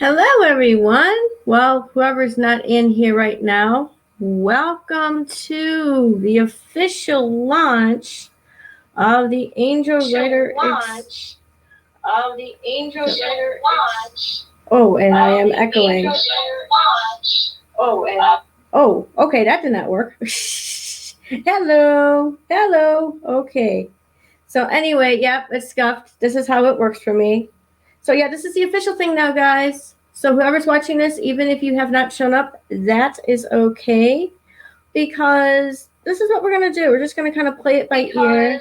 Hello, everyone. Well, whoever's not in here right now, welcome to the official launch of the Angelwriter. Oh, and I am echoing. Oh, okay, that did not work. Hello. Okay. So anyway, yep, it's scuffed. This is how it works for me. So yeah, this is the official thing now, guys. So whoever's watching this, even if you have not shown up, that is okay, because this is what we're gonna do. We're just gonna kind of play it by ear.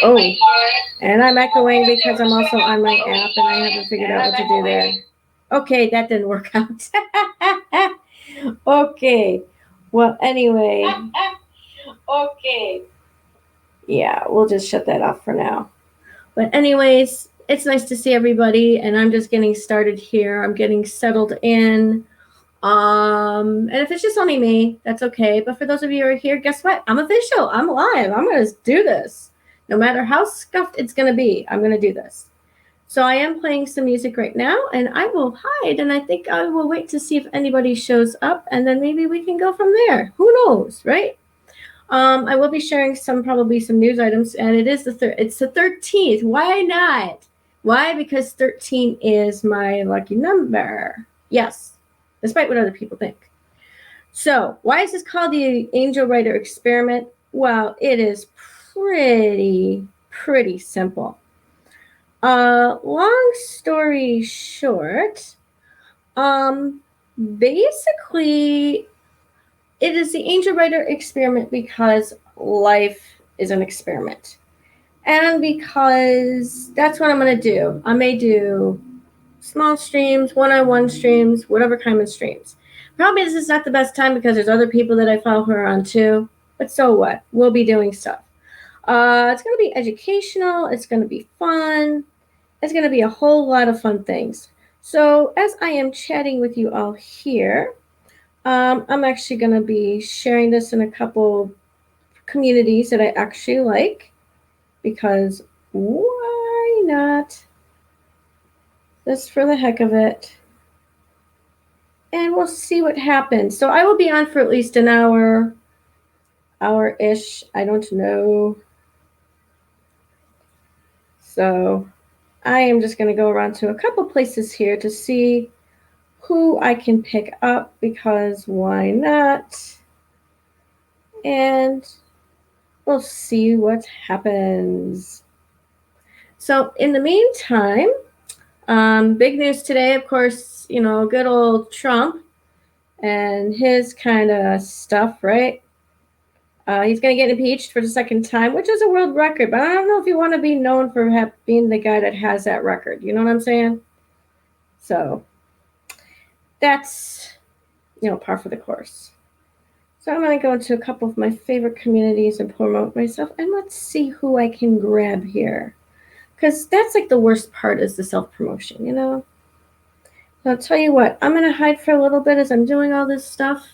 Oh, and I'm echoing because I'm also on my app and I haven't figured out what to do there. Okay, that didn't work out. Okay. Well, anyway. Okay. Yeah, we'll just shut that off for now. But anyways, it's nice to see everybody, and I'm just getting started here. I'm getting settled in. And if it's just only me, that's okay. But for those of you who are here, guess what? I'm official. I'm live. I'm going to do this. No matter how scuffed it's going to be, I'm going to do this. So I am playing some music right now, and I will hide, and I think I will wait to see if anybody shows up, and then maybe we can go from there. Who knows, right? I will be sharing probably some news items, and it is it's the 13th. Why not? Why? Because 13 is my lucky number. Yes, despite what other people think. So, why is this called the Angelwriter experiment? Well, it is pretty simple. Long story short, basically, it is the Angelwriter experiment because life is an experiment. And because that's what I'm going to do. I may do small streams, one-on-one streams, whatever kind of streams. Probably this is not the best time because there's other people that I follow who are on too. But so what? We'll be doing stuff. It's going to be educational. It's going to be fun. It's going to be a whole lot of fun things. So as I am chatting with you all here, I'm actually going to be sharing this in a couple communities that I actually like, because why not? Just for the heck of it. And we'll see what happens. So I will be on for at least an hour-ish. I don't know. So I am just going to go around to a couple places here to see who I can pick up, because why not? And we'll see what happens. So in the meantime, big news today, of course, good old Trump and his kind of stuff, right? He's going to get impeached for the second time, which is a world record. But I don't know if you want to be known for being the guy that has that record. You know what I'm saying? So that's, par for the course. So I'm going to go into a couple of my favorite communities and promote myself. And let's see who I can grab here. Because that's like the worst part, is the self-promotion, So I'll tell you what. I'm going to hide for a little bit as I'm doing all this stuff.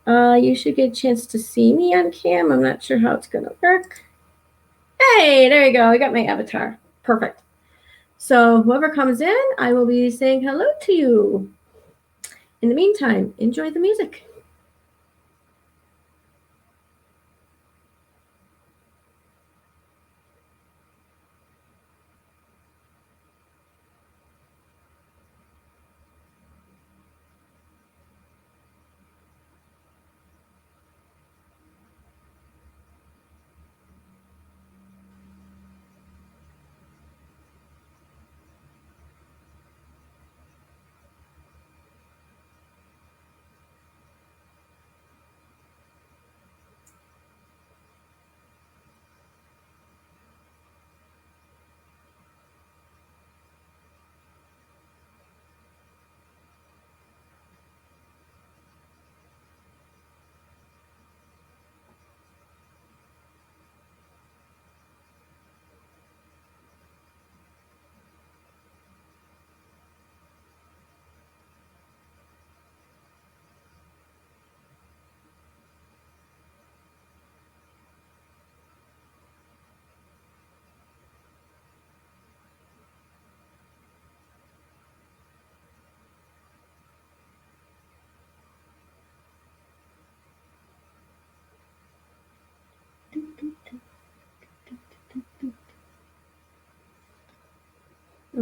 You should get a chance to see me on cam. I'm not sure how it's going to work. Hey, there you go. I got my avatar. Perfect. So whoever comes in, I will be saying hello to you. In the meantime, enjoy the music.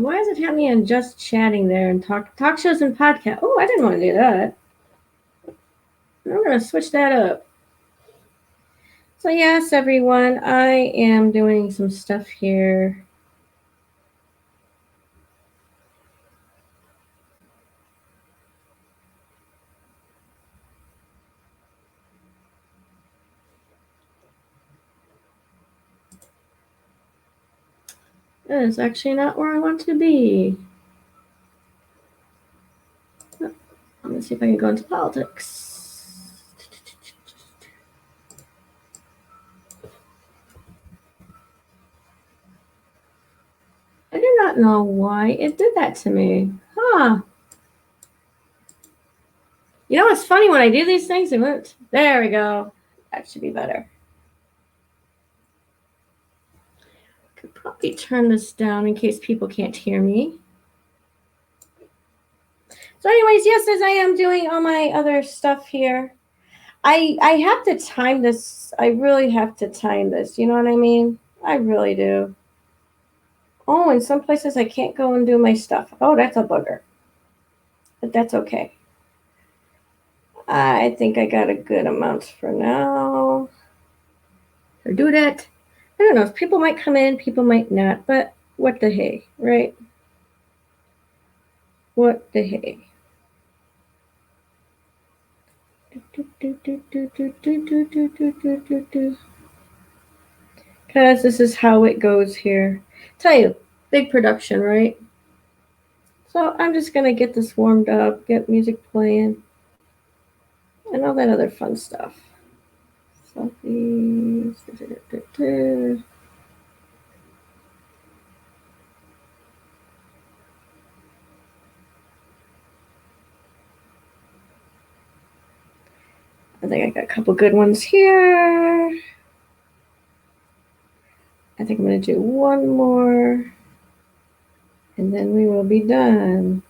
Why does it have me on just chatting there and talk shows and podcast? Oh, I didn't want to do that. I'm going to switch that up. So yes, everyone, I am doing some stuff here. That is actually not where I want to be. Let me see if I can go into politics. I do not know why it did that to me. Huh. You know what's funny? When I do these things, it moves. There we go. That should be better. Could probably turn this down in case people can't hear me. So anyways, yes, as I am doing all my other stuff here, I have to time this. I really have to time this. You know what I mean? I really do. Oh, in some places I can't go and do my stuff. Oh, that's a bugger. But that's okay. I think I got a good amount for now. Or do that. I don't know. People might come in, people might not. But what the hey, right? What the hey? Because this is how it goes here. Tell you, big production, right? So I'm just going to get this warmed up, get music playing, and all that other fun stuff. Selfies. I think I got a couple good ones here. I think I'm going to do one more, and then we will be done.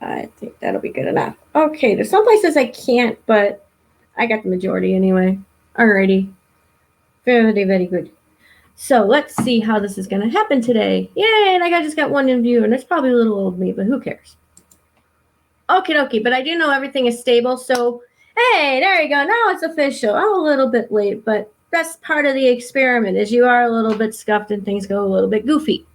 I think that'll be good enough. Okay, there's some places I can't, but I got the majority anyway. Alrighty. Very, very good. So let's see how this is going to happen today. Yay, and I just got one in view, and it's probably a little old me, but who cares? Okie dokie, but I do know everything is stable, so hey, there you go. Now it's official. I'm a little bit late, but that's part of the experiment, is you are a little bit scuffed and things go a little bit goofy.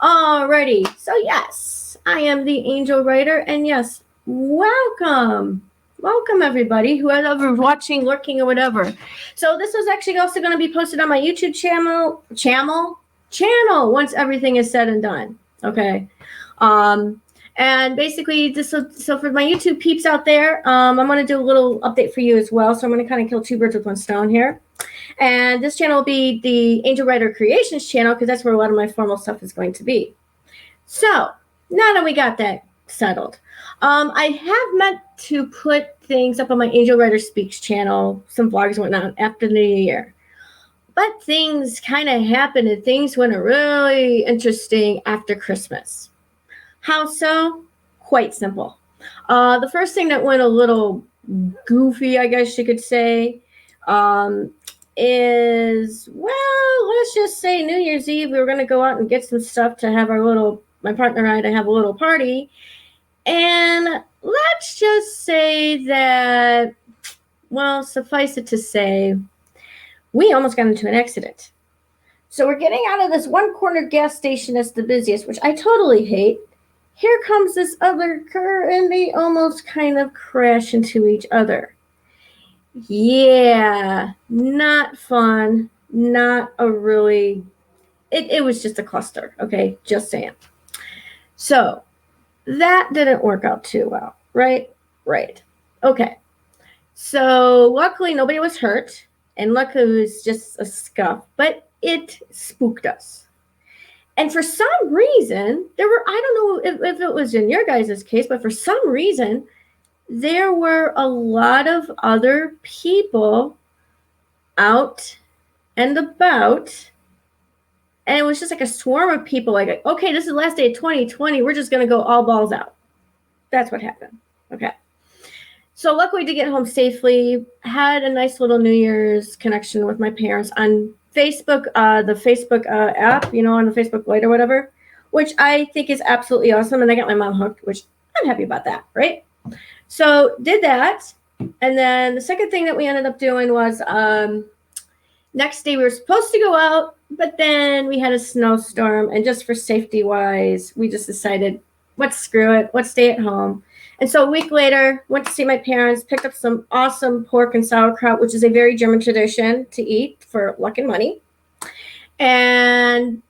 Alrighty, so yes, I am the Angel Writer, and yes, welcome. Welcome, everybody, whoever watching, lurking, or whatever. So this is actually also going to be posted on my YouTube channel once everything is said and done. Okay. And basically, so for my YouTube peeps out there, I'm going to do a little update for you as well. So I'm going to kind of kill two birds with one stone here. And this channel will be the AngelwriterCreations channel, because that's where a lot of my formal stuff is going to be. So now that we got that settled, I have meant to put things up on my Angel Writer Speaks channel, some vlogs and whatnot, after the new year. But things kind of happened, and things went really interesting after Christmas. How so? Quite simple. The first thing that went a little goofy, I guess you could say, is, well, let's just say New Year's Eve, we were going to go out and get some stuff to have my partner and I to have a little party. And let's just say that, well, suffice it to say, we almost got into an accident. So we're getting out of this one corner gas station that's the busiest, which I totally hate. Here comes this other car, and they almost kind of crash into each other. Yeah, not fun. Not a really... It was just a cluster, okay? Just saying. So that didn't work out too well, right? Right. Okay. So luckily nobody was hurt, and luckily it was just a scuff, but it spooked us. And for some reason, I don't know if it was in your guys' case, but for some reason, there were a lot of other people out and about. And it was just like a swarm of people like, okay, this is the last day of 2020. We're just going to go all balls out. That's what happened. Okay. So luckily to get home safely, had a nice little New Year's connection with my parents on Facebook, the Facebook app, on the Facebook Lite or whatever, which I think is absolutely awesome. And I got my mom hooked, which I'm happy about that, right? So did that. And then the second thing that we ended up doing was next day we were supposed to go out, but then we had a snowstorm. And just for safety wise, we just decided, let's screw it. Let's stay at home. And so a week later, went to see my parents, picked up some awesome pork and sauerkraut, which is a very German tradition to eat for luck and money. And,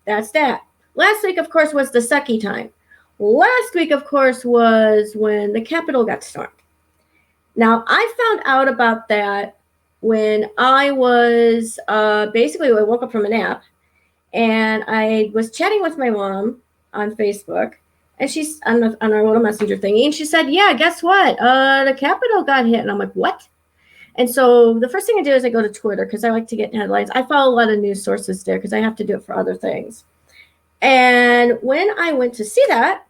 that's that. Last week, of course, was the sucky time. Last week, of course, was when the Capitol got stormed. Now, I found out about that when I was I woke up from a nap, and I was chatting with my mom on Facebook. And she's on our little messenger thingy. And she said, yeah, guess what? The Capitol got hit. And I'm like, what? And so the first thing I do is I go to Twitter because I like to get headlines. I follow a lot of news sources there because I have to do it for other things. And when I went to see that,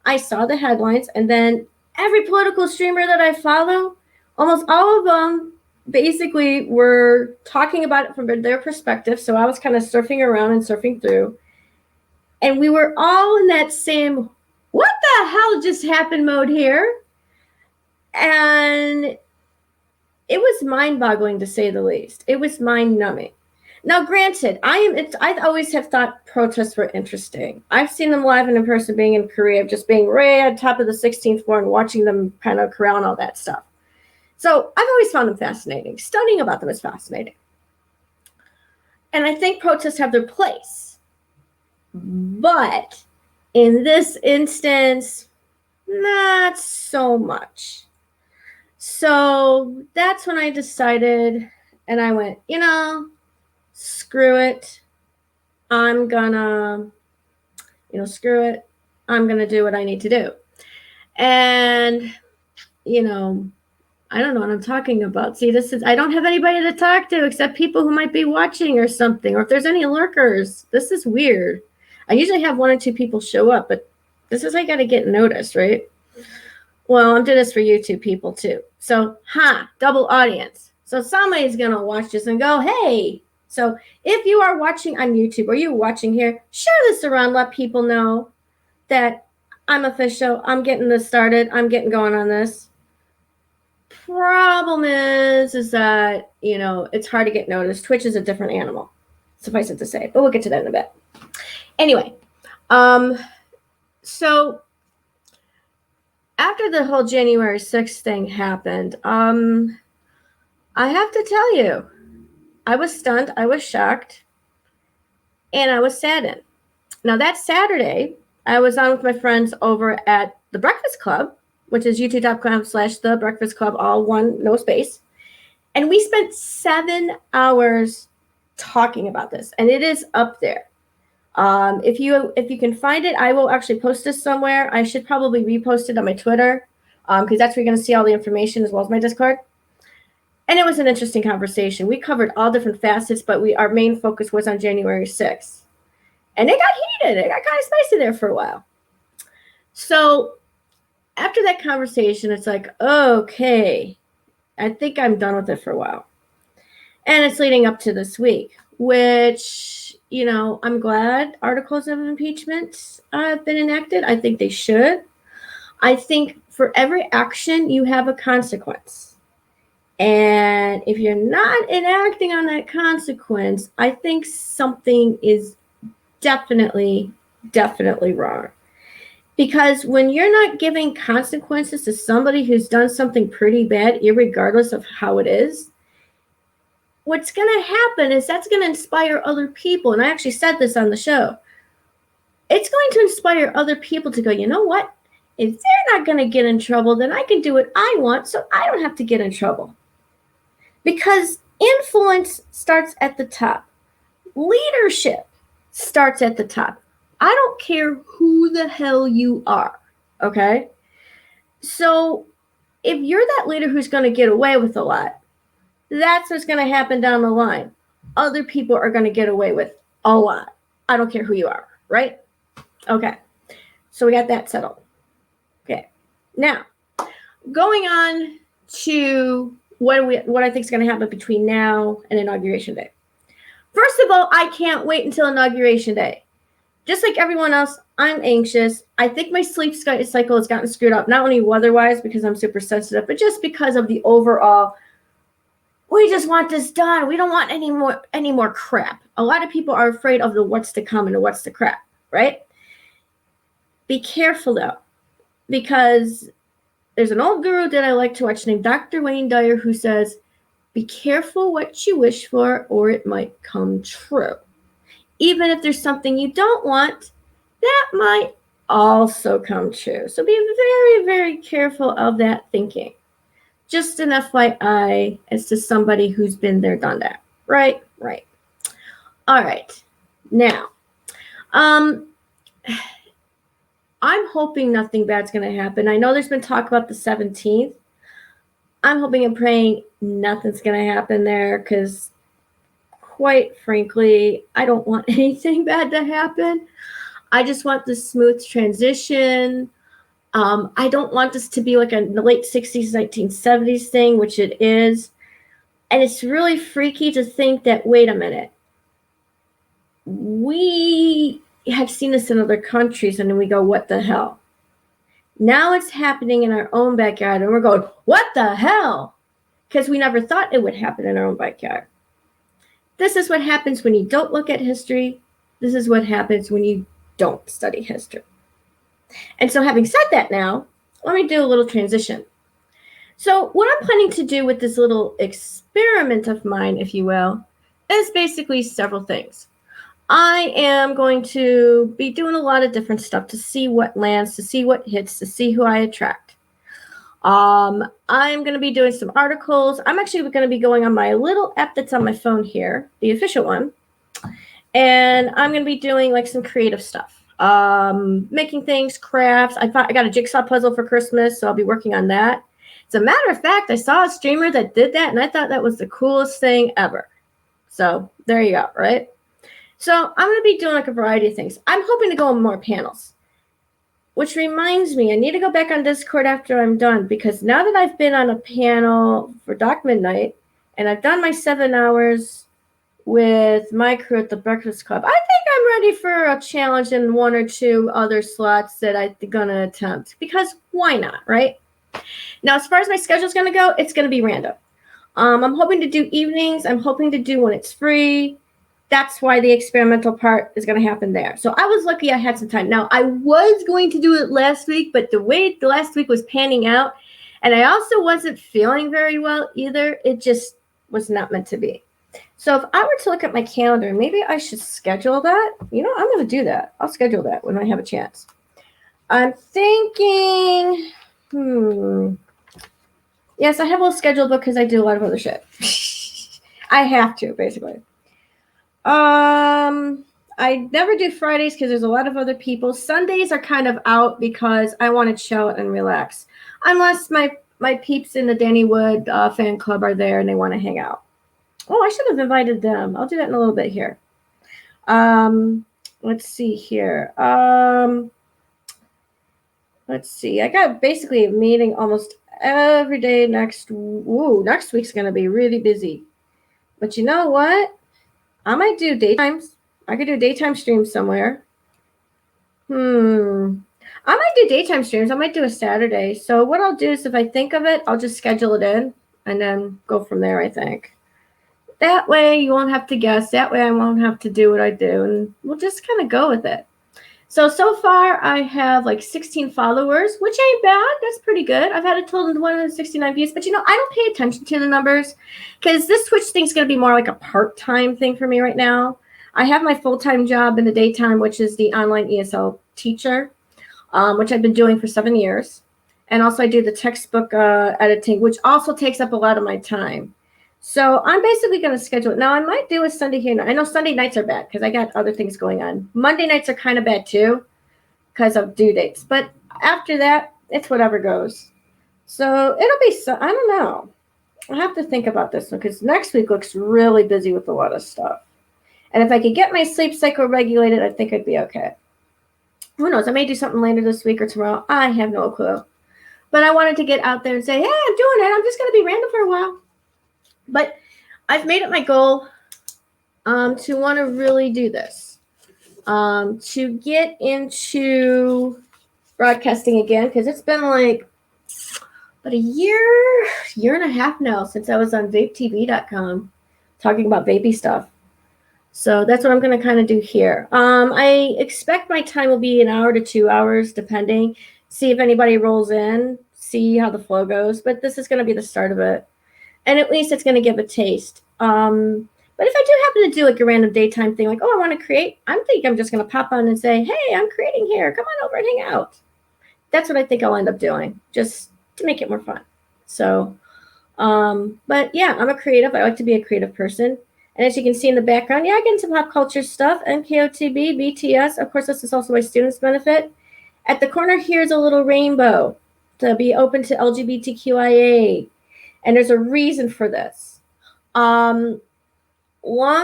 I saw the headlines. And then every political streamer that I follow, almost all of them basically were talking about it from their perspective. So I was kind of surfing around and surfing through. And we were all in that same, what the hell just happened mode here? And it was mind-boggling, to say the least. It was mind-numbing. Now, granted, I always have thought protests were interesting. I've seen them live and in person, being in Korea, just being right at the top of the 16th floor and watching them kind of corral and all that stuff. So I've always found them fascinating. Studying about them is fascinating. And I think protests have their place. But in this instance, not so much. So that's when I decided, and I went, screw it. I'm gonna, screw it. I'm gonna do what I need to do. And, I don't know what I'm talking about. See, I don't have anybody to talk to except people who might be watching or something, or if there's any lurkers. This is weird. I usually have one or two people show up, but this is, I got to get noticed, right? Well, I'm doing this for YouTube people too. So, double audience. So somebody's going to watch this and go, hey. So if you are watching on YouTube or you're watching here, share this around. Let people know that I'm official. I'm getting this started. I'm getting going on this. Problem is that, it's hard to get noticed. Twitch is a different animal, suffice it to say. But we'll get to that in a bit. Anyway, so after the whole January 6th thing happened, I have to tell you, I was stunned, I was shocked, and I was saddened. Now, that Saturday, I was on with my friends over at The Breakfast Club, which is youtube.com/The Breakfast Club, all one, no space. And we spent 7 hours talking about this, and it is up there. If you can find it, I will actually post this somewhere. I should probably repost it on my Twitter because that's where you're going to see all the information as well as my Discord. And it was an interesting conversation. We covered all different facets, but our main focus was on January 6th. And it got heated. It got kind of spicy there for a while. So after that conversation, it's like, okay, I think I'm done with it for a while. And it's leading up to this week, which, I'm glad articles of impeachment have been enacted. I think they should. I think for every action, you have a consequence. And if you're not enacting on that consequence, I think something is definitely wrong. Because when you're not giving consequences to somebody who's done something pretty bad, irregardless of how it is, what's going to happen is that's going to inspire other people. And I actually said this on the show. It's going to inspire other people to go, you know what? If they're not going to get in trouble, then I can do what I want so I don't have to get in trouble. Because influence starts at the top. Leadership starts at the top. I don't care who the hell you are, okay? So if you're that leader who's going to get away with a lot, that's what's going to happen down the line. Other people are going to get away with a lot. I don't care who you are, right? Okay. So we got that settled. Okay. Now, going on to what I think is going to happen between now and Inauguration Day. First of all, I can't wait until Inauguration Day. Just like everyone else, I'm anxious. I think my sleep cycle has gotten screwed up, not only weather-wise because I'm super sensitive, but just because of the overall, we just want this done. We don't want any more crap. A lot of people are afraid of the what's to come and the what's to crap, right? Be careful, though, because there's an old guru that I like to watch named Dr. Wayne Dyer who says, be careful what you wish for or it might come true. Even if there's something you don't want, that might also come true. So be very, very careful of that thinking. Just an FYI as to somebody who's been there, done that. Right. All right. Now, I'm hoping nothing bad's going to happen. I know there's been talk about the 17th. I'm hoping and praying nothing's going to happen there because, quite frankly, I don't want anything bad to happen. I just want the smooth transition. I don't want this to be like a late 60s, 1970s thing, which it is. And it's really freaky to think that, wait a minute, we have seen this in other countries and then we go, what the hell? Now it's happening in our own backyard and we're going, what the hell? Because we never thought it would happen in our own backyard. This is what happens when you don't look at history. This is what happens when you don't study history. And so having said that now, let me do a little transition. So what I'm planning to do with this little experiment of mine, if you will, is basically several things. I am going to be doing a lot of different stuff to see what lands, to see what hits, to see who I attract. I'm going to be doing some articles. I'm actually going to be going on my little app that's on my phone here, the official one. And I'm going to be doing like some creative stuff. Making things, crafts. I got a jigsaw puzzle for Christmas, so I'll be working on that. As a matter of fact, I saw a streamer that did that, and I thought that was the coolest thing ever. So there you go, right? So I'm going to be doing like a variety of things. I'm hoping to go on more panels, which reminds me, I need to go back on Discord after I'm done, because now that I've been on a panel for Dark Midnight, and I've done my 7 hours with my crew at the Breakfast Club, I think I'm ready for a challenge in 1 or 2 other slots that I'm going to attempt, because why not, right? Now, as far as my schedule is going to go, it's going to be random. I'm hoping to do evenings. I'm hoping to do when it's free. That's why the experimental part is going to happen there. So I was lucky I had some time. Now, I was going to do it last week, but the way the last week was panning out, and I also wasn't feeling very well either, it just was not meant to be. So if I were to look at my calendar, maybe I should schedule that. You know, I'm going to do that. I'll schedule that when I have a chance. I'm thinking, yes, I have a little schedule book because I do a lot of other shit. I have to, basically. I never do Fridays because there's a lot of other people. Sundays are kind of out because I want to chill and relax. Unless my peeps in the Danny Wood fan club are there and they want to hang out. Oh, I should have invited them. I'll do that in a little bit here. Let's see here. Let's see. I got basically a meeting almost every day next week's going to be really busy. But you know what? I might do daytimes. I could do daytime streams somewhere. I might do daytime streams. I might do a Saturday. So what I'll do is if I think of it, I'll just schedule it in and then go from there, I think. That way you won't have to guess. That way I won't have to do what I do. And we'll just kind of go with it. So far I have like 16 followers, which ain't bad. That's pretty good. I've had a total of 169 views. But, you know, I don't pay attention to the numbers because this Twitch thing's going to be more like a part-time thing for me right now. I have my full-time job in the daytime, which is the online ESL teacher, which I've been doing for 7 years. And also I do the textbook editing, which also takes up a lot of my time. So I'm basically going to schedule it. Now, I might do a Sunday here. I know Sunday nights are bad because I got other things going on. Monday nights are kind of bad too because of due dates. But after that, it's whatever goes. So it'll be, I don't know. I'll have to think about this one because next week looks really busy with a lot of stuff. And if I could get my sleep cycle regulated, I think I'd be okay. Who knows? I may do something later this week or tomorrow. I have no clue. But I wanted to get out there and say, hey, I'm doing it. I'm just going to be random for a while. But I've made it my goal to want to really do this, to get into broadcasting again, because it's been like about a year and a half now since I was on vapetv.com talking about vapey stuff. So that's what I'm going to kind of do here. I expect my time will be an hour to 2 hours, depending. See if anybody rolls in, see how the flow goes. But this is going to be the start of it. And at least it's going to give a taste. But if I do happen to do like a random daytime thing, like, oh, I want to create, I think I'm just going to pop on and say, hey, I'm creating here. Come on over and hang out. That's what I think I'll end up doing, just to make it more fun. So, but yeah, I'm a creative. I like to be a creative person. And as you can see in the background, yeah, I get into pop culture stuff, NKOTB, BTS. Of course, this is also my students' benefit. At the corner here is a little rainbow to be open to LGBTQIA. And there's a reason for this. Long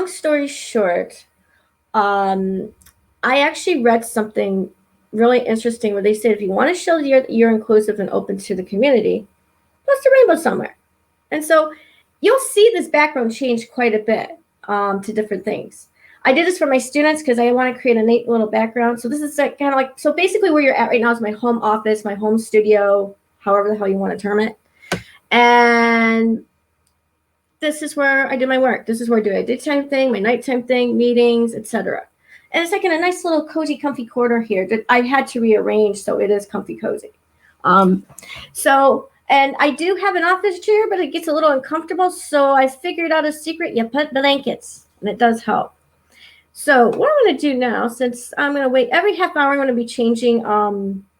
story short, I actually read something really interesting where they said if you want to show you're inclusive and open to the community, post a rainbow somewhere. And so you'll see this background change quite a bit to different things. I did this for my students because I want to create a neat little background. So this is like, kind of like, so basically where you're at right now is my home office, my home studio, however the hell you want to term it. And this is where I do my work. This is where I do my daytime thing, my nighttime thing, meetings, etc. And it's like in a nice little cozy, comfy corner here that I had to rearrange so it is comfy, cozy. And I do have an office chair, but it gets a little uncomfortable. So I figured out a secret. You put blankets, and it does help. So what I'm going to do now, since I'm going to wait every half hour, I'm going to be changing,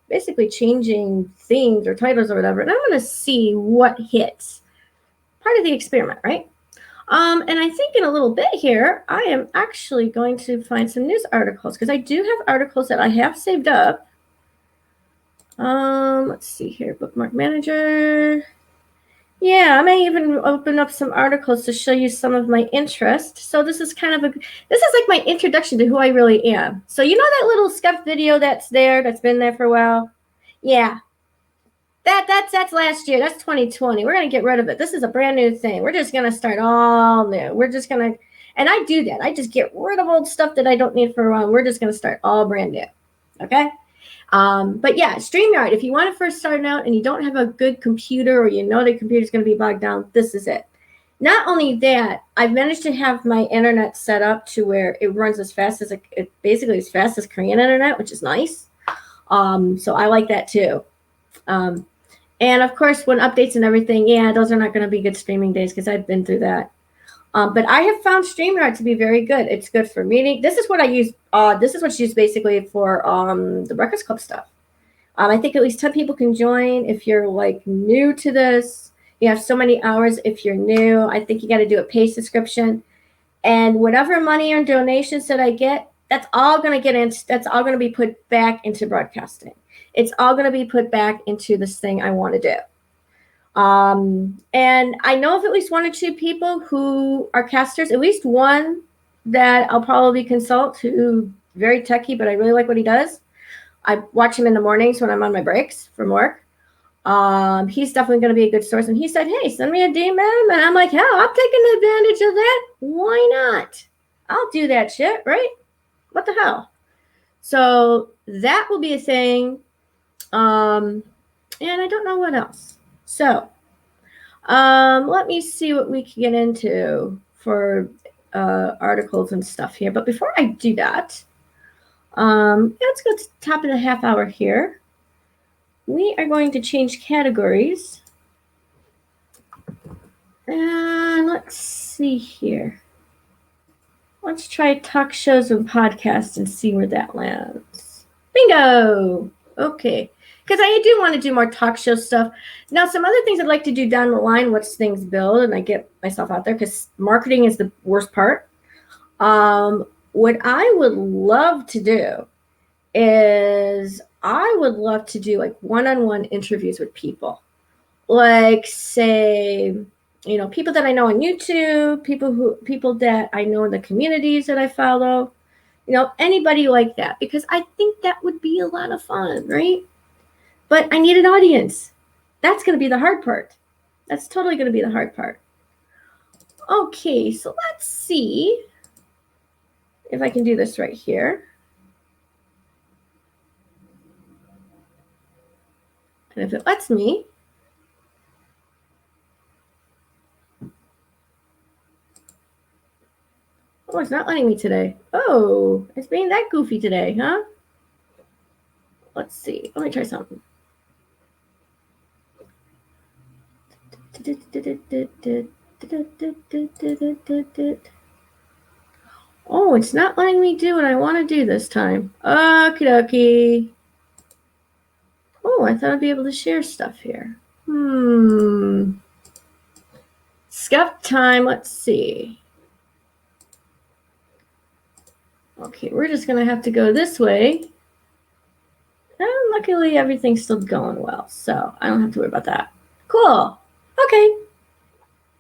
basically changing themes or titles or whatever. And I'm going to see what hits. Part of the experiment, right? And I think in a little bit here, I am actually going to find some news articles because I do have articles that I have saved up. Let's see here, bookmark manager. Yeah, I may even open up some articles to show you some of my interest. So this is kind of this is like my introduction to who I really am. So you know that little scuff video that's been there for a while? Yeah. That's last year. That's 2020. We're going to get rid of it. This is a brand new thing. We're just going to start all new. We're just going to, and I do that. I just get rid of old stuff that I don't need for a while. We're just going to start all brand new. Okay? But yeah, StreamYard, if you want to first start out and you don't have a good computer or you know the computer's going to be bogged down, this is it. Not only that, I've managed to have my internet set up to where it runs as fast as, basically as fast as Korean internet, which is nice. So I like that too. And of course, when updates and everything, yeah, those are not going to be good streaming days because I've been through that. But I have found StreamYard to be very good. It's good for meeting. This is what I use. This is what's used basically for the Breakfast Club stuff. I think at least 10 people can join. If you're like new to this, you have so many hours. If you're new, I think you got to do a paid subscription. And whatever money or donations that I get, that's all going to get in. That's all going to be put back into broadcasting. It's all going to be put back into this thing I want to do. And I know of at least 1 or 2 people who are casters, at least one that I'll probably consult who very techie, but I really like what he does. I watch him in the mornings when I'm on my breaks from work. He's definitely going to be a good source. And he said, hey, send me a DM. And I'm like, hell, I'm taking advantage of that. Why not? I'll do that shit, right? What the hell? So that will be a thing. And I don't know what else. So let me see what we can get into for articles and stuff here. But before I do that, let's go to the top of the half hour here. We are going to change categories. And let's see here. Let's try talk shows and podcasts and see where that lands. Bingo! Okay. because I do want to do more talk show stuff. Now, some other things I'd like to do down the line once things build and I get myself out there, because marketing is the worst part. What I would love to do is I would love to do like one-on-one interviews with people. Like, say, people that I know on YouTube, people that I know in the communities that I follow, anybody like that, because I think that would be a lot of fun, right? But I need an audience. That's going to be the hard part. That's totally going to be the hard part. Okay, so let's see if I can do this right here. And if it lets me, oh, it's not letting me today. Oh, it's being that goofy today, huh? Let's see. Let me try something. Oh, it's not letting me do what I want to do this time. Okie dokie. Oh, I thought I'd be able to share stuff here. Scuff time. Let's see. Okay, we're just going to have to go this way. And luckily, everything's still going well, so I don't have to worry about that. Cool. Okay.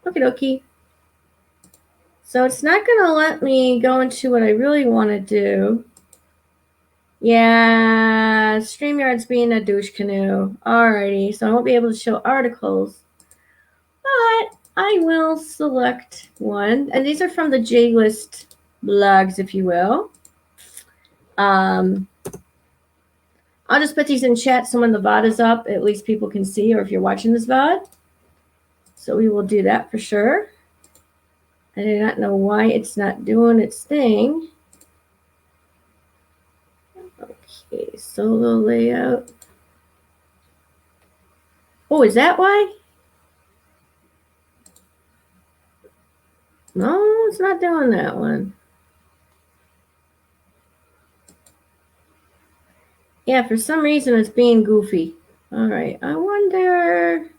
Okie dokie. So it's not going to let me go into what I really want to do. Yeah, StreamYard's being a douche canoe. Alrighty, so I won't be able to show articles. But I will select one. And these are from the J-List blogs, if you will. I'll just put these in chat so when the VOD is up, at least people can see, or if you're watching this VOD. So we will do that for sure. I do not know why it's not doing its thing. Okay, solo layout. Oh, is that why? No, it's not doing that one. Yeah, for some reason it's being goofy. All right, I wonder.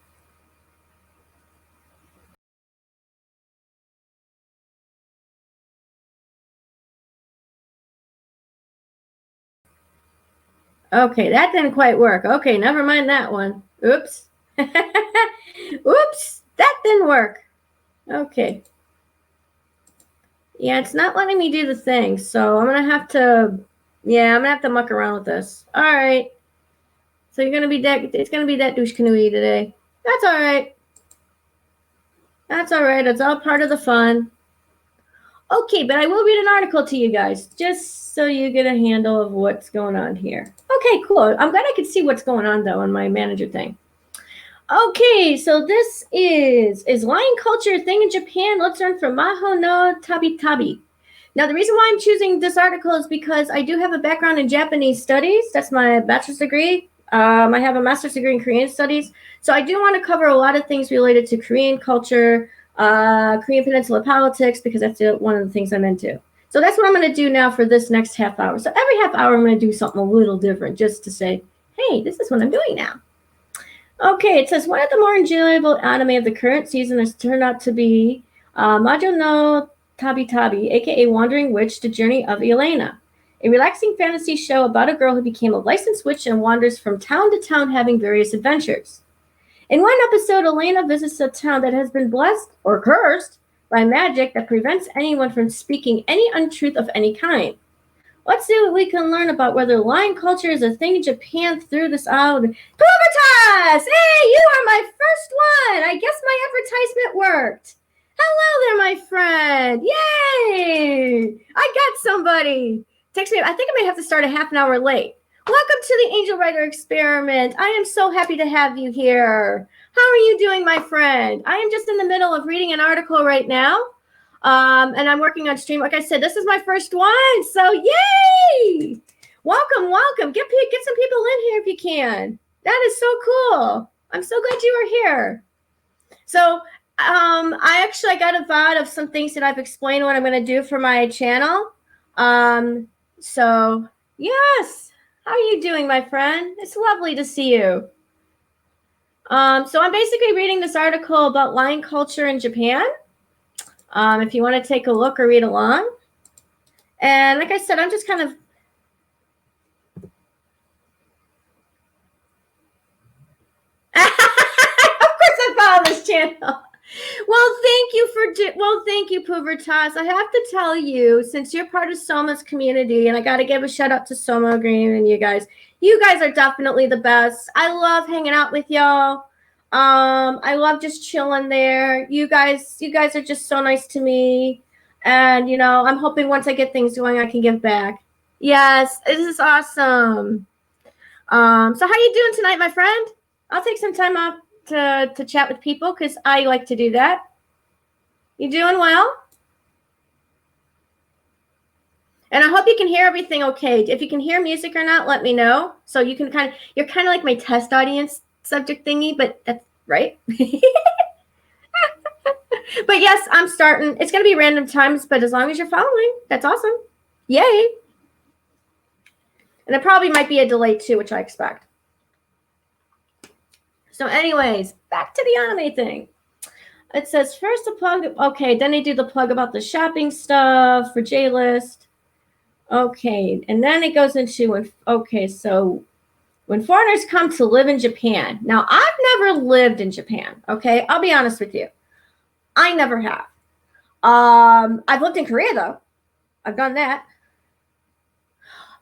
Okay, that didn't quite work. Okay, never mind that one. Oops. Oops, that didn't work. Okay. Yeah, it's not letting me do the thing, so I'm gonna have to muck around with this. All right. So it's gonna be that douche canoe today. That's all right. That's all right. It's all part of the fun. Okay, but I will read an article to you guys, just so you get a handle of what's going on here. Okay, cool. I'm glad I could see what's going on, though, on my manager thing. Okay, so this is lion culture a thing in Japan? Let's learn from Maho no Tabi Tabi. Now, the reason why I'm choosing this article is because I do have a background in Japanese studies. That's my bachelor's degree. I have a master's degree in Korean studies. So I do want to cover a lot of things related to Korean culture, Korean Peninsula politics, because that's one of the things I'm into. So that's what I'm going to do now for this next half hour. So every half hour, I'm going to do something a little different just to say, hey, this is what I'm doing now. Okay, it says, one of the more enjoyable anime of the current season has turned out to be Majo no Tabi Tabi, aka Wandering Witch, The Journey of Elena, a relaxing fantasy show about a girl who became a licensed witch and wanders from town to town having various adventures. In one episode, Elena visits a town that has been blessed or cursed by magic that prevents anyone from speaking any untruth of any kind. Let's see what we can learn about whether lion culture is a thing in Japan through this out. Pubertas! Hey, you are my first one! I guess my advertisement worked. Hello there, my friend. Yay! I got somebody. Text me. I think I may have to start a half an hour late. Welcome to the Angel Writer Experiment. I am so happy to have you here. How are you doing, my friend? I am just in the middle of reading an article right now. And I'm working on stream. Like I said, this is my first one. So yay! Welcome, welcome. Get some people in here if you can. That is so cool. I'm so glad you are here. So I got a VOD of some things that I've explained what I'm going to do for my channel. So yes. How are you doing, my friend? It's lovely to see you. So I'm basically reading this article about lion culture in Japan. If you want to take a look or read along. And like I said, I'm just kind of... Of course I follow this channel. Well, thank you, Pubertas. I have to tell you, since you're part of Soma's community, and I got to give a shout out to Soma Green and you guys. You guys are definitely the best. I love hanging out with y'all. I love just chilling there. You guys are just so nice to me. And, I'm hoping once I get things going, I can give back. Yes, this is awesome. So how you doing tonight, my friend? I'll take some time off to chat with people because I like to do that. You doing well? And I hope you can hear everything okay. If you can hear music or not, let me know. So you can you're kind of like my test audience subject thingy, but that's right. But yes, I'm starting. It's going to be random times, but as long as you're following, that's awesome. Yay. And there probably might be a delay too, which I expect. So anyways, back to the anime thing. It says first a plug. Okay, then they do the plug about the shopping stuff for J-List. Okay, and then it goes into so when foreigners come to live in Japan. Now, I've never lived in Japan, okay? I'll be honest with you. I never have. I've lived in Korea, though. I've done that.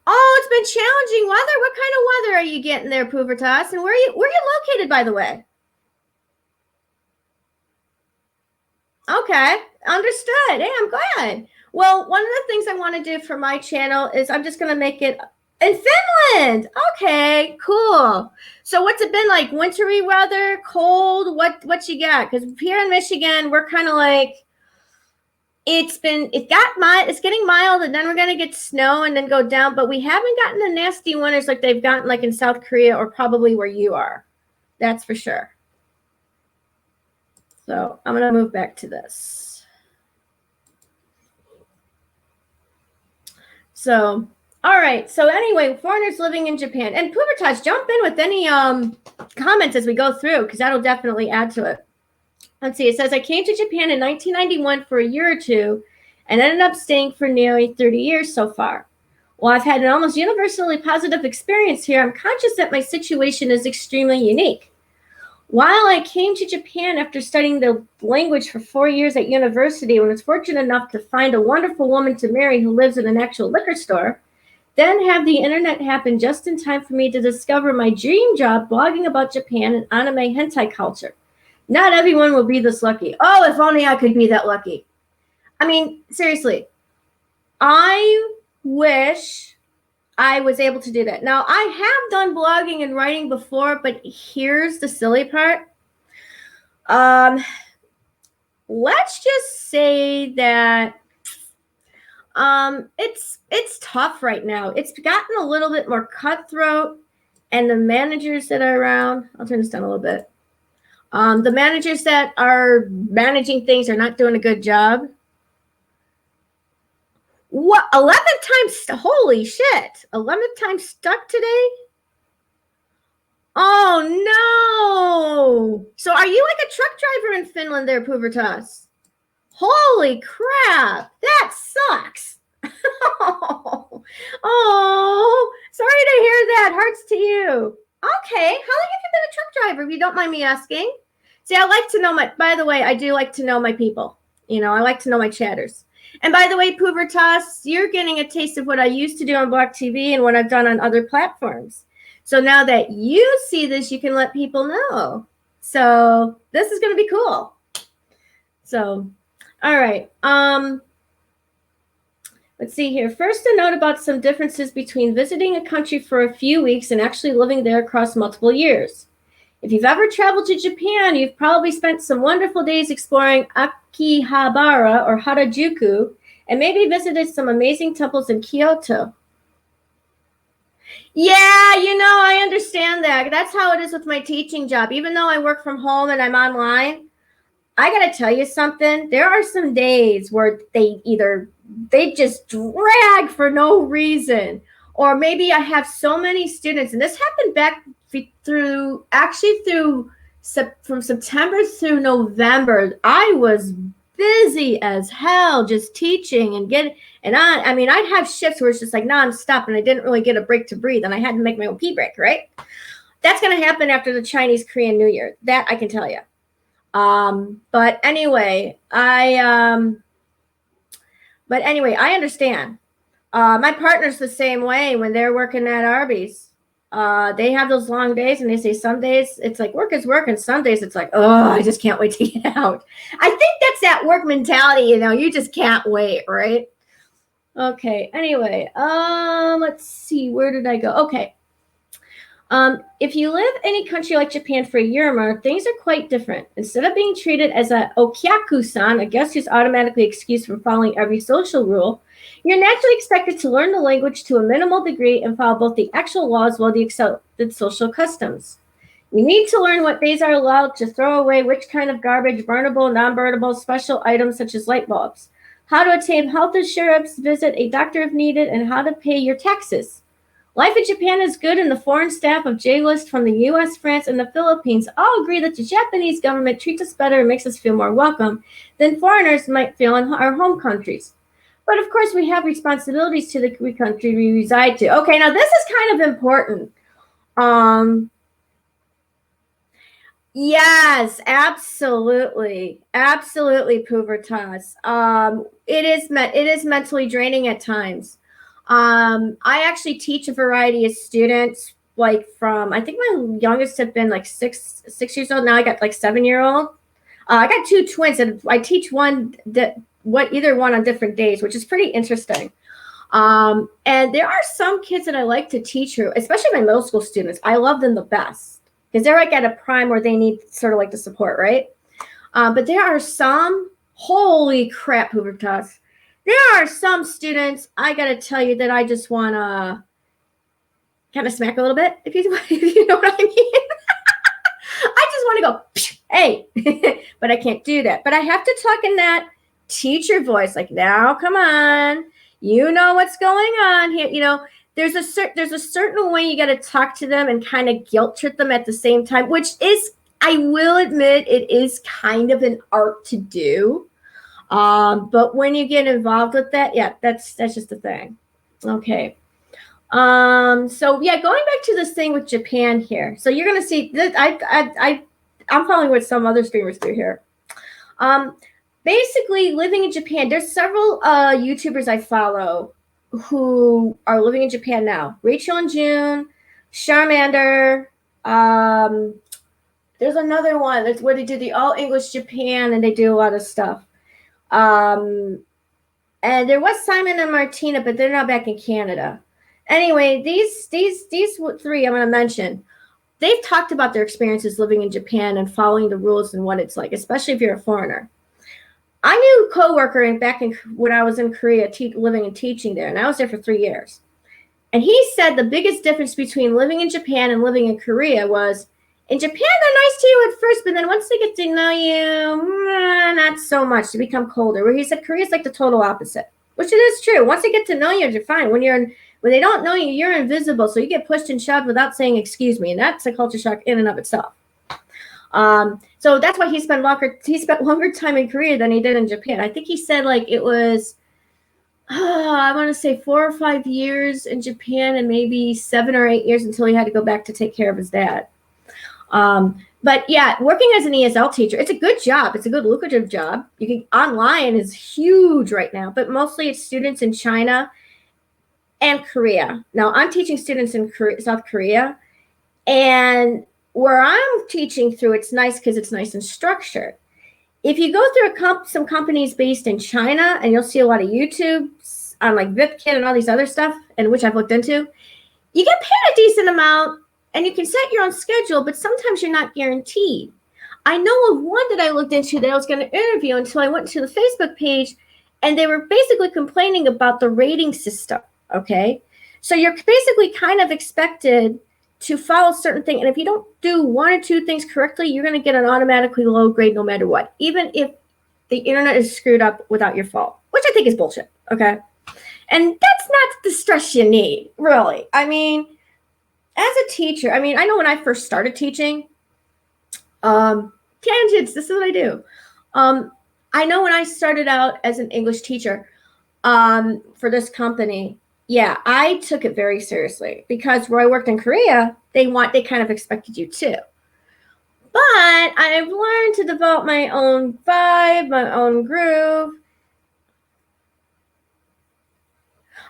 Oh, it's been challenging weather. What kind of weather are you getting there, Pubertas? And where are you located, by the way? Okay, understood. Hey, I'm glad. Well, one of the things I want to do for my channel is I'm just going to make it in Finland. Okay, cool. So what's it been like? Wintry weather, cold? What you got? Because here in Michigan, we're kind of like, it's getting mild, and then we're going to get snow and then go down, but we haven't gotten the nasty winters like they've gotten like in South Korea or probably where you are. That's for sure. So I'm going to move back to this. So, all right. So anyway, foreigners living in Japan. And Pubertas, jump in with any comments as we go through, because that'll definitely add to it. Let's see. It says, I came to Japan in 1991 for a year or two and ended up staying for nearly 30 years so far. While I've had an almost universally positive experience here, I'm conscious that my situation is extremely unique. While I came to Japan after studying the language for 4 years at university and was fortunate enough to find a wonderful woman to marry who lives in an actual liquor store, then have the internet happen just in time for me to discover my dream job blogging about Japan and anime hentai culture. Not everyone will be this lucky. Oh, if only I could be that lucky. I mean, seriously, I wish I was able to do that. Now, I have done blogging and writing before, but here's the silly part. Let's just say that it's tough right now. It's gotten a little bit more cutthroat, and the managers that are around, I'll turn this down a little bit. The managers that are managing things are not doing a good job. What? 11 times? Holy shit. 11th time stuck today? Oh, no. So are you like a truck driver in Finland there, Pubertas? Holy crap. That sucks. Oh, sorry to hear that. Hearts to you. Okay. How long have you been a truck driver, if you don't mind me asking? See, I like to know by the way, I do like to know my people. I like to know my chatters. And by the way, Pubertas, you're getting a taste of what I used to do on Block TV and what I've done on other platforms. So now that you see this, you can let people know. So this is going to be cool. So, all right. Let's see here. First, a note about some differences between visiting a country for a few weeks and actually living there across multiple years. If you've ever traveled to Japan, you've probably spent some wonderful days exploring Akihabara or Harajuku and maybe visited some amazing temples in Kyoto. Yeah, I understand that. That's how it is with my teaching job. Even though I work from home and I'm online, I got to tell you something. There are some days where they just drag for no reason, Or maybe I have so many students, and this happened back through from September through November. I was busy as hell just teaching I mean, I'd have shifts where it's just like nonstop and I didn't really get a break to breathe and I had to make my own pee break, right? That's going to happen after the Chinese Korean New Year. That I can tell you. But anyway, I understand. My partner's the same way when they're working at Arby's. They have those long days and they say some days it's like work is work and some days it's like, oh, I just can't wait to get out. I think that's that work mentality, you just can't wait, right? Okay, anyway, let's see, where did I go? Okay. If you live in a country like Japan for a year or more, things are quite different. Instead of being treated as a okyaku-san, a guest who's automatically excused from following every social rule, you're naturally expected to learn the language to a minimal degree and follow both the actual laws as well as the accepted social customs. You need to learn what days are allowed to throw away, which kind of garbage, burnable, non-burnable, special items such as light bulbs, how to obtain health insurance, visit a doctor if needed, and how to pay your taxes. Life in Japan is good, and the foreign staff of J-List from the U.S., France, and the Philippines all agree that the Japanese government treats us better and makes us feel more welcome than foreigners might feel in our home countries. But of course, we have responsibilities to the country we reside to. Okay, now this is kind of important. Yes, absolutely, Pubertas. It is mentally draining at times. I actually teach a variety of students, like from, I think my youngest have been like six years old. Now I got like 7-year-old. I got 2 twins, and I teach either one on different days, which is pretty interesting. And there are some kids that I like to teach who, especially my middle school students, I love them the best because they're like at a prime where they need sort of like the support, right? But there are some, holy crap, Pubertas. There are some students, I got to tell you, that I just want to kind of smack a little bit, if you know what I mean. I just want to go, hey, but I can't do that. But I have to talk in that teacher voice, like, now, come on. You know what's going on here. There's a certain way you got to talk to them and kind of guilt trip them at the same time, which is, I will admit, it is kind of an art to do. But when you get involved with that, yeah, that's just a thing. Okay. So yeah, going back to this thing with Japan here. So you're going to see that I'm following what some other streamers do here. Basically living in Japan, there's several, YouTubers I follow who are living in Japan now. Rachel and June, Charmander, there's another one that's where they do the all English Japan and they do a lot of stuff. And there was Simon and Martina, but they're not back in Canada. Anyway, these 3 I'm going to mention, they've talked about their experiences living in Japan and following the rules and what it's like, especially if you're a foreigner. I knew a coworker when I was in Korea, living and teaching there, and I was there for 3 years. And he said the biggest difference between living in Japan and living in Korea was, in Japan, they're nice to you at first, but then once they get to know you, not so much. They become colder. Where he said Korea's like the total opposite, which it is true. Once they get to know you, you're fine. When they don't know you, you're invisible. So you get pushed and shoved without saying excuse me, and that's a culture shock in and of itself. So that's why he spent longer time in Korea than he did in Japan. I think he said like it was, I want to say 4 or 5 years in Japan and maybe 7 or 8 years until he had to go back to take care of his dad. But yeah, working as an ESL teacher, it's a good job. It's a good lucrative job. Online is huge right now, but mostly it's students in China and Korea. Now I'm teaching students in South Korea, and where I'm teaching through, it's nice because it's nice and structured. If you go through some companies based in China, and you'll see a lot of YouTubes on like VipKid and all these other stuff, and which I've looked into, you get paid a decent amount and you can set your own schedule, but sometimes you're not guaranteed. I know of one that I looked into that I was going to interview until I went to the Facebook page, and they were basically complaining about the rating system. Okay. So you're basically kind of expected to follow certain things. And if you don't do 1 or 2 things correctly, you're going to get an automatically low grade no matter what, even if the internet is screwed up without your fault, which I think is bullshit. Okay. And that's not the stress you need, really. I mean, as a teacher, I mean, I know when I first started teaching, tangents, this is what I do. I know when I started out as an English teacher for this company, yeah, I took it very seriously because where I worked in Korea, they kind of expected you to. But I've learned to develop my own vibe, my own groove.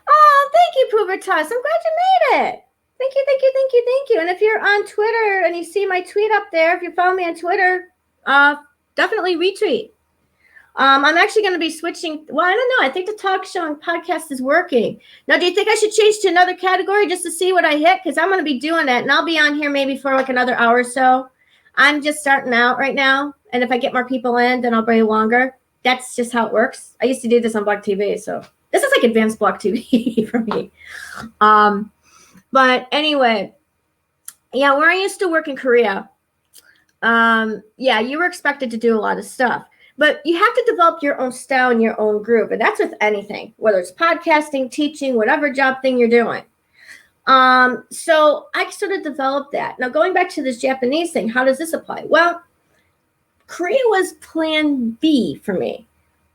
Oh, thank you, Pubertas. I'm glad you made it. Thank you, thank you, thank you, thank you. And if you're on Twitter and you see my tweet up there, if you follow me on Twitter, definitely retweet. I'm actually going to be switching. Well, I don't know. I think the talk show and podcast is working. Now, do you think I should change to another category just to see what I hit? Because I'm going to be doing that, and I'll be on here maybe for like another hour or so. I'm just starting out right now, and if I get more people in, then I'll be longer. That's just how it works. I used to do this on Block TV, so this is like advanced Block TV for me. But anyway, yeah, where I used to work in Korea, yeah, you were expected to do a lot of stuff. But you have to develop your own style and your own groove. And that's with anything, whether it's podcasting, teaching, whatever job thing you're doing. So I sort of developed that. Now, going back to this Japanese thing, how does this apply? Well, Korea was plan B for me.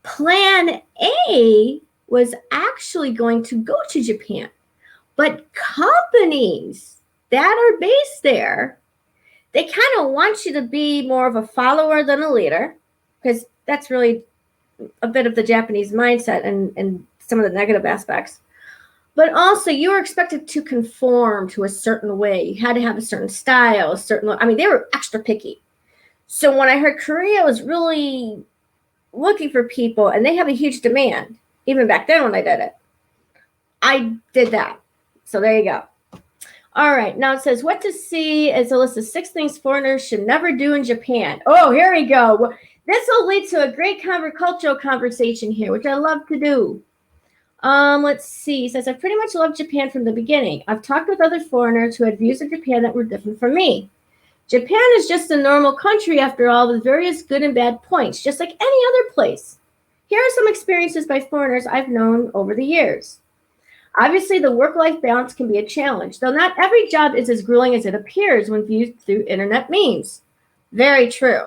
Plan A was actually going to go to Japan. But companies that are based there, they kind of want you to be more of a follower than a leader, because that's really a bit of the Japanese mindset and some of the negative aspects. But also, you were expected to conform to a certain way. You had to have a certain style, they were extra picky. So when I heard Korea was really looking for people, and they have a huge demand, even back then when I did it, I did that. So there you go. All right, now it says, what to see is a list of 6 things foreigners should never do in Japan. Oh, here we go. This will lead to a great cultural conversation here, which I love to do. Let's see. It says, I pretty much loved Japan from the beginning. I've talked with other foreigners who had views of Japan that were different from me. Japan is just a normal country after all, with various good and bad points, just like any other place. Here are some experiences by foreigners I've known over the years. Obviously, the work-life balance can be a challenge, though not every job is as grueling as it appears when viewed through internet memes. Very true.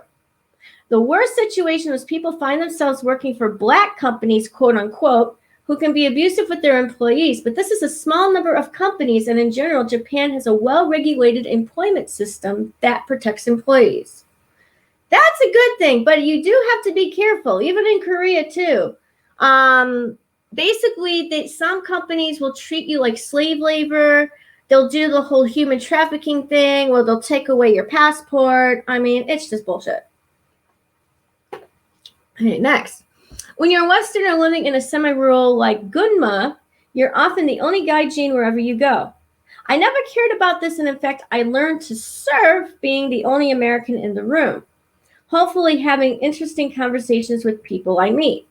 The worst situation is people find themselves working for black companies, quote unquote, who can be abusive with their employees, but this is a small number of companies, and in general, Japan has a well-regulated employment system that protects employees. That's a good thing, but you do have to be careful, even in Korea too. Basically, some companies will treat you like slave labor. They'll do the whole human trafficking thing, where they'll take away your passport. I mean, it's just bullshit. Okay, next. When you're a Westerner living in a semi-rural like Gunma, you're often the only gaijin wherever you go. I never cared about this, and in fact, I learned to serve being the only American in the room, hopefully having interesting conversations with people I meet.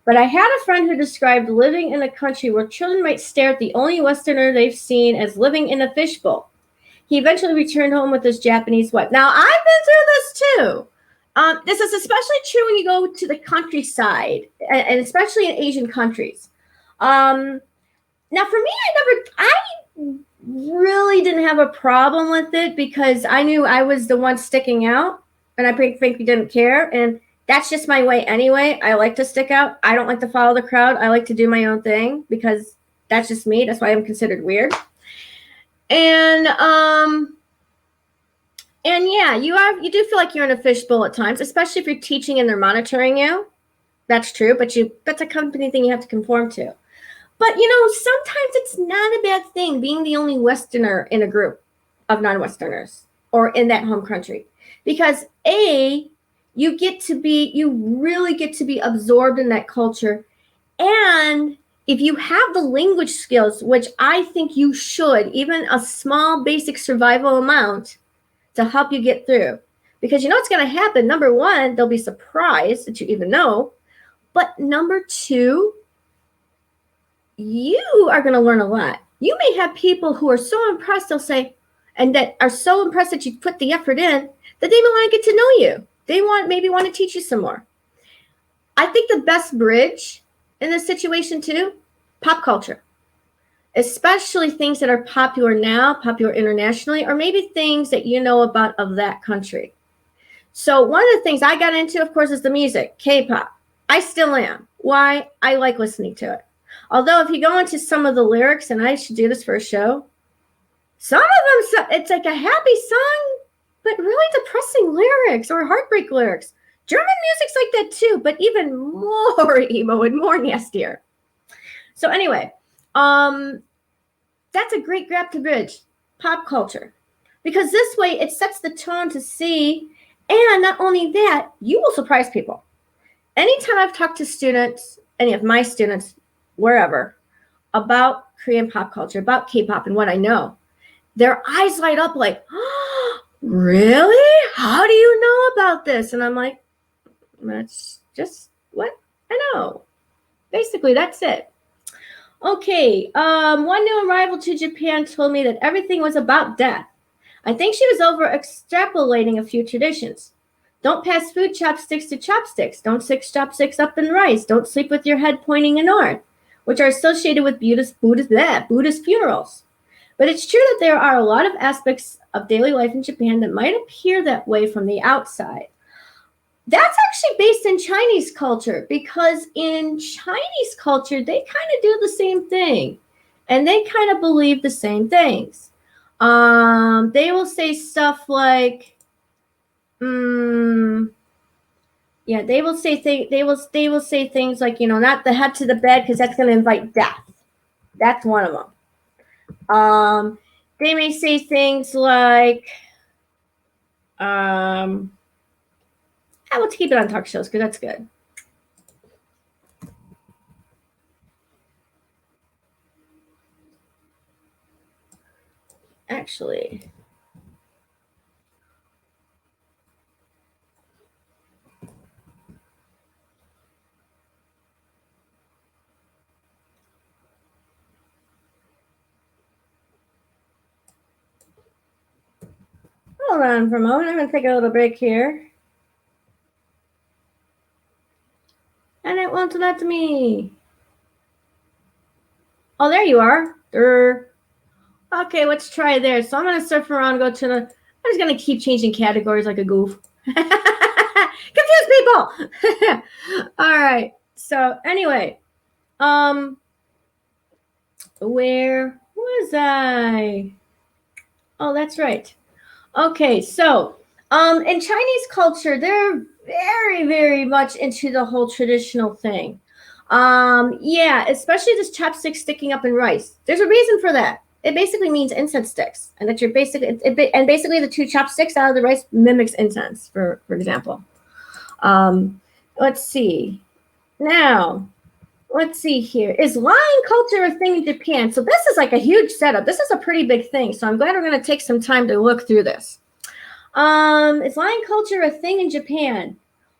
But I had a friend who described living in a country where children might stare at the only Westerner they've seen as living in a fishbowl. He eventually returned home with his Japanese wife. Now, I've been through this too. This is especially true when you go to the countryside, and especially in Asian countries. Now, for me, I really didn't have a problem with it because I knew I was the one sticking out, and I frankly didn't care. And that's just my way anyway. I like to stick out. I don't like to follow the crowd. I like to do my own thing because that's just me. That's why I'm considered weird. And yeah, you do feel like you're in a fishbowl at times, especially if you're teaching and they're monitoring you. That's true, but that's a company thing you have to conform to. But sometimes it's not a bad thing being the only Westerner in a group of non-Westerners or in that home country, because you really get to be absorbed in that culture, and if you have the language skills, which I think you should, even a small basic survival amount, to help you get through. Because you know what's going to happen. Number one, they'll be surprised that you even know. But number two, you are going to learn a lot. You may have people who are so impressed, they'll say, and that are so impressed that you put the effort in, that they may want to get to know you. They maybe want to teach you some more. I think the best bridge in this situation too pop culture, especially things that are popular now, popular internationally, or maybe things that you know about of that country. So one of the things I got into, of course, is the music, K-pop. I still am. Why? I like listening to it. Although if you go into some of the lyrics, and I should do this for a show, some of them, it's like a happy song, but really depressing lyrics or heartbreak lyrics. German music's like that too, but even more emo and more nastier. So anyway, that's a great grab to bridge, pop culture. Because this way it sets the tone to see, and not only that, you will surprise people. Anytime I've talked to students, any of my students, wherever, about Korean pop culture, about K-pop and what I know, their eyes light up like, oh, really? How do you know about this? And I'm like, that's just what I know. Basically, that's it. Okay, one new arrival to Japan told me that everything was about death. I think she was over extrapolating a few traditions. Don't pass food chopsticks to chopsticks. Don't stick chopsticks up in rice. Don't sleep with your head pointing north, which are associated with Buddhist funerals. But it's true that there are a lot of aspects of daily life in Japan that might appear that way from the outside. That's actually based in Chinese culture, because in Chinese culture, they kind of do the same thing, and they kind of believe the same things. They will say stuff like, yeah, they will say things like, not the head to the bed, because that's going to invite death. That's one of them. They may say things like, let's keep it on talk shows because that's good. Actually, hold on for a moment. I'm going to take a little break here. And it won't let me. Oh, there you are. Okay, let's try there. So I'm going to surf around, go to the... I'm just going to keep changing categories like a goof. Confuse people! All right. So anyway, where was I? Oh, that's right. Okay, so in Chinese culture, they're very, very much into the whole traditional thing. Yeah, especially this chopstick sticking up in rice. There's a reason for that. It basically means incense sticks, and that you're basically and basically the two chopsticks out of the rice mimics incense, for example. Let's see. Now, let's see here. Is lying culture a thing in Japan? So this is like a huge setup. This is a pretty big thing. So I'm glad we're going to take some time to look through this. Is lying culture a thing in Japan?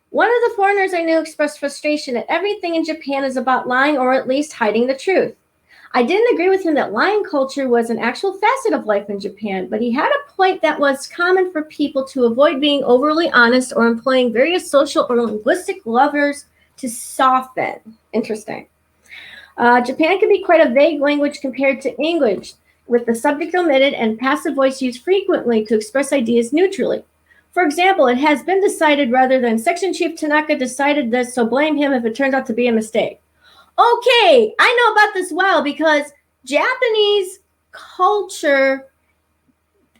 One of the foreigners I knew expressed frustration that everything in Japan is about lying, or at least hiding the truth. I didn't agree with him that lying culture was an actual facet of life in Japan, but he had a point that was common for people to avoid being overly honest or employing various social or linguistic levers to soften. Interesting. Japan can be quite a vague language compared to English, with the subject omitted and passive voice used frequently to express ideas neutrally. For example, it has been decided rather than Section Chief Tanaka decided this, so blame him if it turns out to be a mistake. Okay, I know about this well, because Japanese culture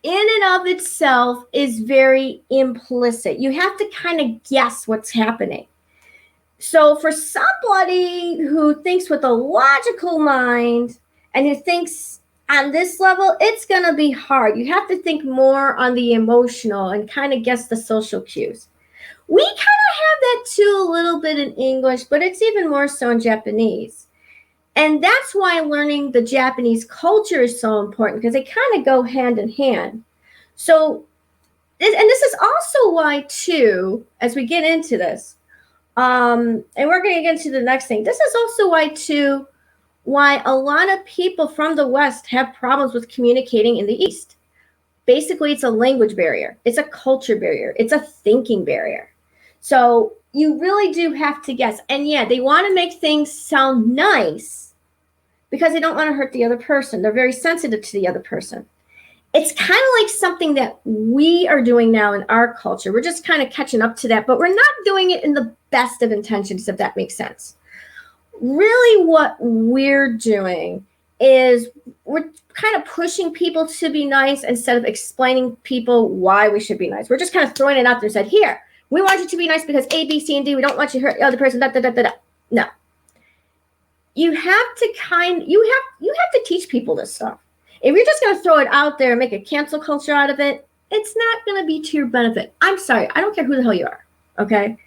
in and of itself is very implicit. You have to kind of guess what's happening. So for somebody who thinks with a logical mind and who thinks on this level, it's going to be hard. You have to think more on the emotional and kind of guess the social cues. We kind of have that too a little bit in English, but it's even more so in Japanese. And that's why learning the Japanese culture is so important, because they kind of go hand in hand. So, and this is also why too, as we get into this, and we're going to get into the next thing. This is also why too, why a lot of people from the West have problems with communicating in the East. Basically, it's a language barrier. It's a culture barrier. It's a thinking barrier. So you really do have to guess. And yeah, they want to make things sound nice, because they don't want to hurt the other person. They're very sensitive to the other person. It's kind of like something that we are doing now in our culture. We're just kind of catching up to that, but we're not doing it in the best of intentions, if that makes sense. Really what we're doing is we're kind of pushing people to be nice instead of explaining people why we should be nice. We're just kind of throwing it out there and said, here, we want you to be nice because A, B, C, and D. We don't want you to hurt the other person. Da, da, da, da, da. No. You have to you have to teach people this stuff. If you're just going to throw it out there and make a cancel culture out of it, it's not going to be to your benefit. I'm sorry. I don't care who the hell you are. Okay.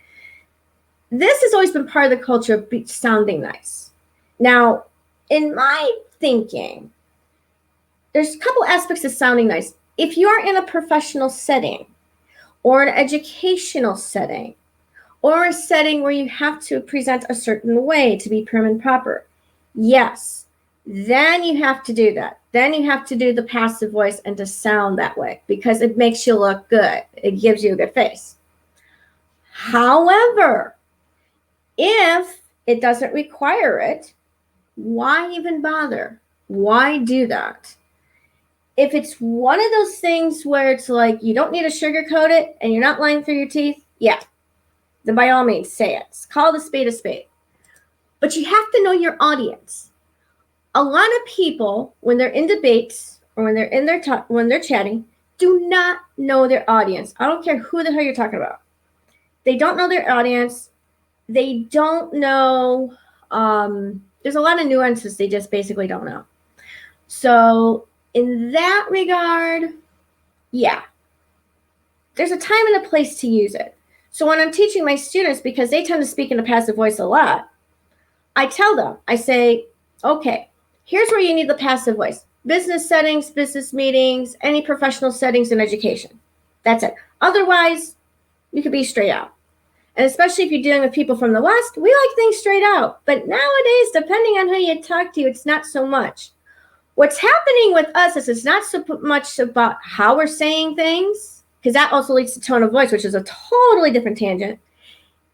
This has always been part of the culture of sounding nice. Now, in my thinking, there's a couple aspects of sounding nice. If you are in a professional setting or an educational setting or a setting where you have to present a certain way to be prim and proper, yes, then you have to do that. Then you have to do the passive voice and to sound that way because it makes you look good. It gives you a good face. However, if it doesn't require it, why even bother? Why do that? If it's one of those things where it's like you don't need to sugarcoat it and you're not lying through your teeth, yeah, then by all means say it. Call the spade a spade. But you have to know your audience. A lot of people, when they're in debates or when they're chatting, do not know their audience. I don't care who the hell you're talking about. They don't know their audience. They don't know. There's a lot of nuances they just basically don't know. So in that regard, yeah, there's a time and a place to use it. So when I'm teaching my students, because they tend to speak in a passive voice a lot, I tell them, I say, okay, here's where you need the passive voice. Business settings, business meetings, any professional settings in education. That's it. Otherwise, you could be straight out. And especially if you're dealing with people from the West, we like things straight out. But nowadays, depending on who you talk to, it's not so much. What's happening with us is it's not so much about how we're saying things, because that also leads to tone of voice, which is a totally different tangent.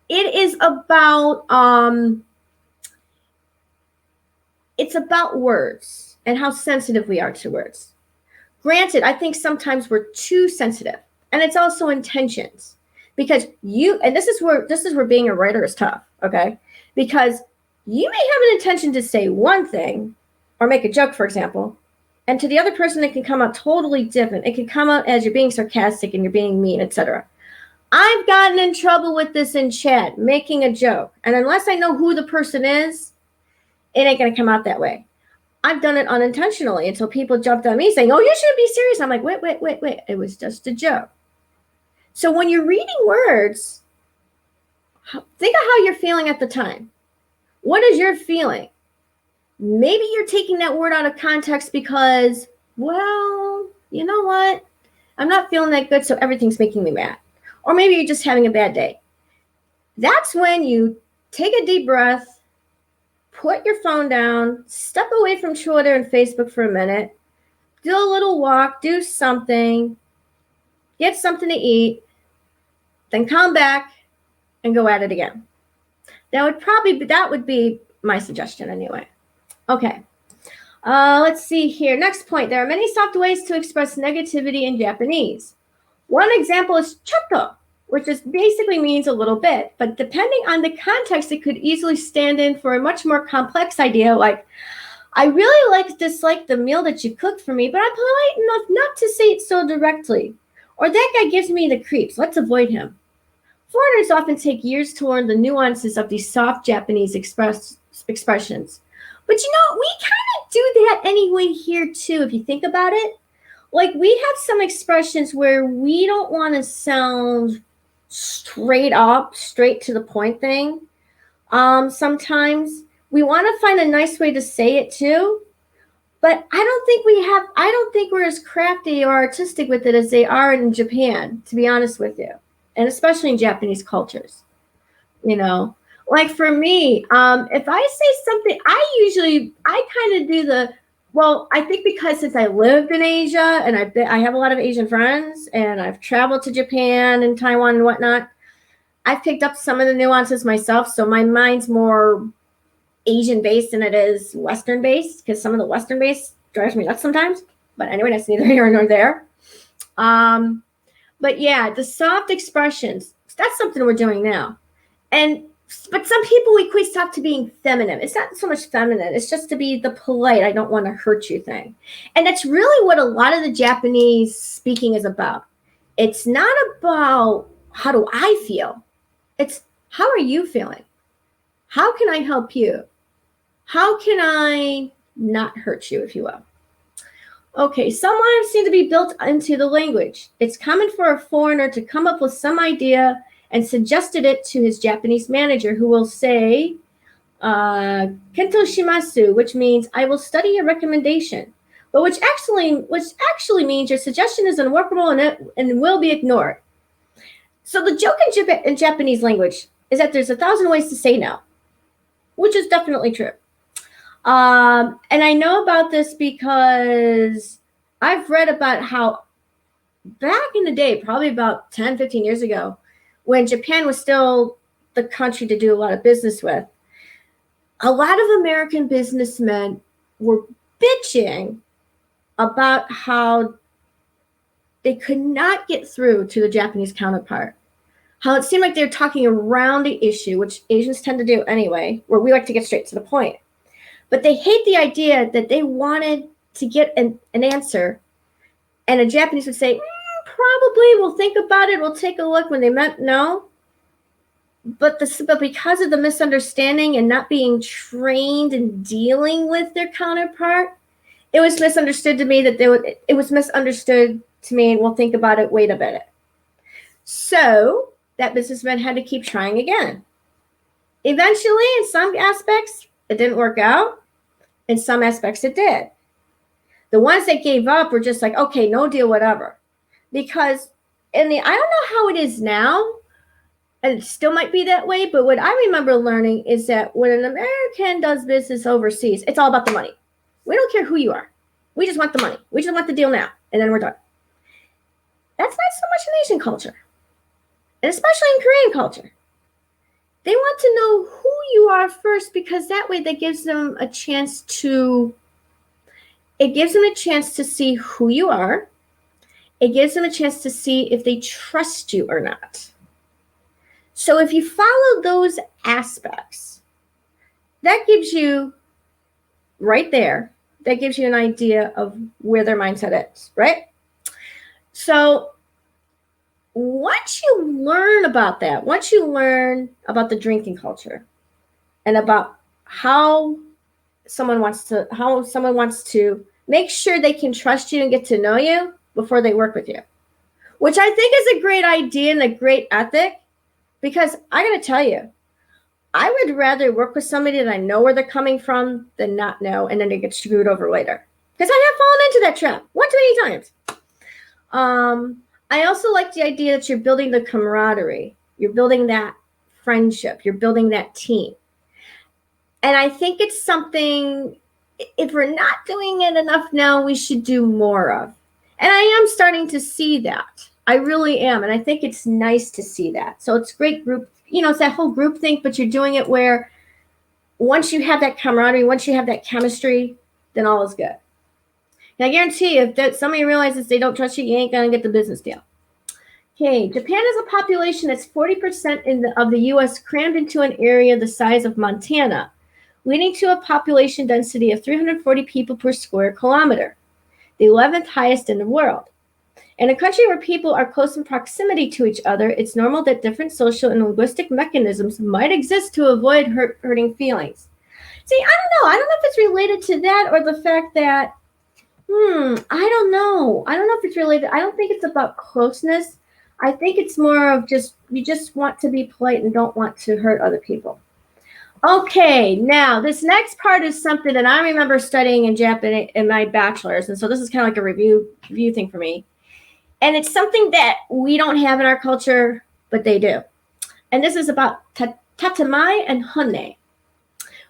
It is about it's about words and how sensitive we are to words. Granted, I think sometimes we're too sensitive, and it's also intentions. Because this is where being a writer is tough, okay? Because you may have an intention to say one thing or make a joke, for example, and to the other person it can come out totally different. It can come out as you're being sarcastic and you're being mean, etc. I've gotten in trouble with this in chat, making a joke, and unless I know who the person is, it ain't gonna come out that way. I've done it unintentionally until people jumped on me saying, "Oh, you should be serious." I'm like, wait. It was just a joke. So when you're reading words, think of how you're feeling at the time. What is your feeling? Maybe you're taking that word out of context because, well, you know what? I'm not feeling that good, so everything's making me mad. Or maybe you're just having a bad day. That's when you take a deep breath, put your phone down, step away from Twitter and Facebook for a minute, do a little walk, do something, get something to eat, then come back and go at it again. That would be my suggestion anyway. Okay. Let's see here. Next point. There are many soft ways to express negativity in Japanese. One example is choto, which basically means a little bit, but depending on the context, it could easily stand in for a much more complex idea like, I really dislike the meal that you cooked for me, but I'm polite enough not to say it so directly. Or that guy gives me the creeps. Let's avoid him. Foreigners often take years to learn the nuances of these soft Japanese expressions. But we kind of do that anyway here too, if you think about it. Like we have some expressions where we don't want to sound straight to the point thing. Sometimes we want to find a nice way to say it too. But I don't think we're as crafty or artistic with it as they are in Japan, to be honest with you. And especially in Japanese cultures, like for me, if I say something, I kind of do I think because since I lived in Asia and I have a lot of Asian friends and I've traveled to Japan and Taiwan and whatnot, I've picked up some of the nuances myself. So my mind's more Asian based than it is Western based, because some of the Western based drives me nuts sometimes. But anyway, that's neither here nor there. But yeah, the soft expressions, that's something we're doing now. But some people equate soft to being feminine. It's not so much feminine. It's just to be the polite, I don't want to hurt you thing. And that's really what a lot of the Japanese speaking is about. It's not about how do I feel. It's how are you feeling? How can I help you? How can I not hurt you, if you will? Okay, some lines seem to be built into the language. It's common for a foreigner to come up with some idea and suggested it to his Japanese manager, who will say, Kento shimasu, which means I will study your recommendation, but which actually means your suggestion is unworkable and will be ignored. So the joke in Japanese language is that there's 1,000 ways to say no, which is definitely true. And I know about this because I've read about how back in the day, probably about 10, 15 years ago, when Japan was still the country to do a lot of business with, a lot of American businessmen were bitching about how they could not get through to the Japanese counterpart. How it seemed like they were talking around the issue, which Asians tend to do anyway, where we like to get straight to the point. But they hate the idea that they wanted to get an answer, and a Japanese would say, probably, we'll think about it, we'll take a look, when they meant no. But because of the misunderstanding and not being trained in dealing with their counterpart, it was misunderstood to me we'll think about it, wait a minute. So that businessman had to keep trying again. Eventually, in some aspects, it didn't work out. In some aspects, it did. The ones that gave up were just like, okay, no deal, whatever. Because I don't know how it is now, and it still might be that way, but what I remember learning is that when an American does business overseas, it's all about the money. We don't care who you are. We just want the money. We just want the deal now, and then we're done. That's not so much in Asian culture, and especially in Korean culture. They want to know who you are first, because that way that gives them a chance to see who you are. It gives them a chance to see if they trust you or not. So if you follow those aspects, that gives you right there, that gives you an idea of where their mindset is, right? So once you learn about that, once you learn about the drinking culture and about how someone wants to make sure they can trust you and get to know you before they work with you, which I think is a great idea and a great ethic, because I got to tell you, I would rather work with somebody that I know where they're coming from than not know, and then they get screwed over later. Because I have fallen into that trap one too many times. I also like the idea that you're building the camaraderie. You're building that friendship. You're building that team. And I think it's something, if we're not doing it enough now, we should do more of. And I am starting to see that. I really am. And I think it's nice to see that. So it's great group, it's that whole group thing, but you're doing it where once you have that camaraderie, once you have that chemistry, then all is good. And I guarantee you, if somebody realizes they don't trust you, you ain't going to get the business deal. Okay, Japan has a population that's 40% of the U.S. crammed into an area the size of Montana, leading to a population density of 340 people per square kilometer, the 11th highest in the world. In a country where people are close in proximity to each other, it's normal that different social and linguistic mechanisms might exist to avoid hurting feelings. See, I don't know if it's related to that or the fact that, I don't know. I don't know if it's related. I don't think it's about closeness. I think it's more of you just want to be polite and don't want to hurt other people. Okay, now this next part is something that I remember studying in Japan in my bachelor's, and so this is kind of like a review thing for me. And it's something that we don't have in our culture, but they do. And this is about tatemae and hone.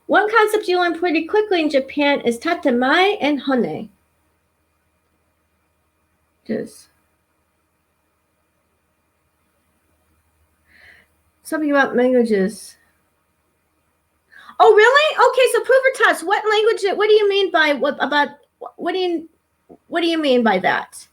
One concept you learn pretty quickly in Japan is tatemae and hone. Just something about languages. Oh, really? Okay, so Pubertas, what language? What do you mean by what about? What do you mean by that?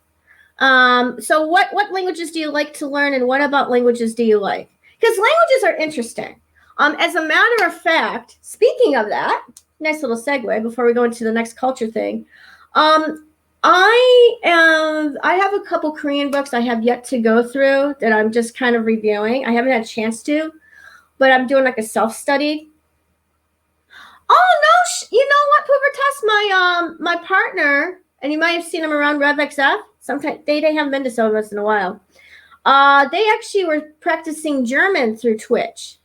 So what languages do you like to learn, and what about languages do you like? Because languages are interesting. As a matter of fact, speaking of that, nice little segue before we go into the next culture thing. I have a couple Korean books I have yet to go through that I'm just kind of reviewing. I haven't had a chance to, but I'm doing like a self study. Oh no! You know what, Pubertas? My partner, and you might have seen him around RevXF. Sometimes they haven't been to so once in a while. They actually were practicing German through Twitch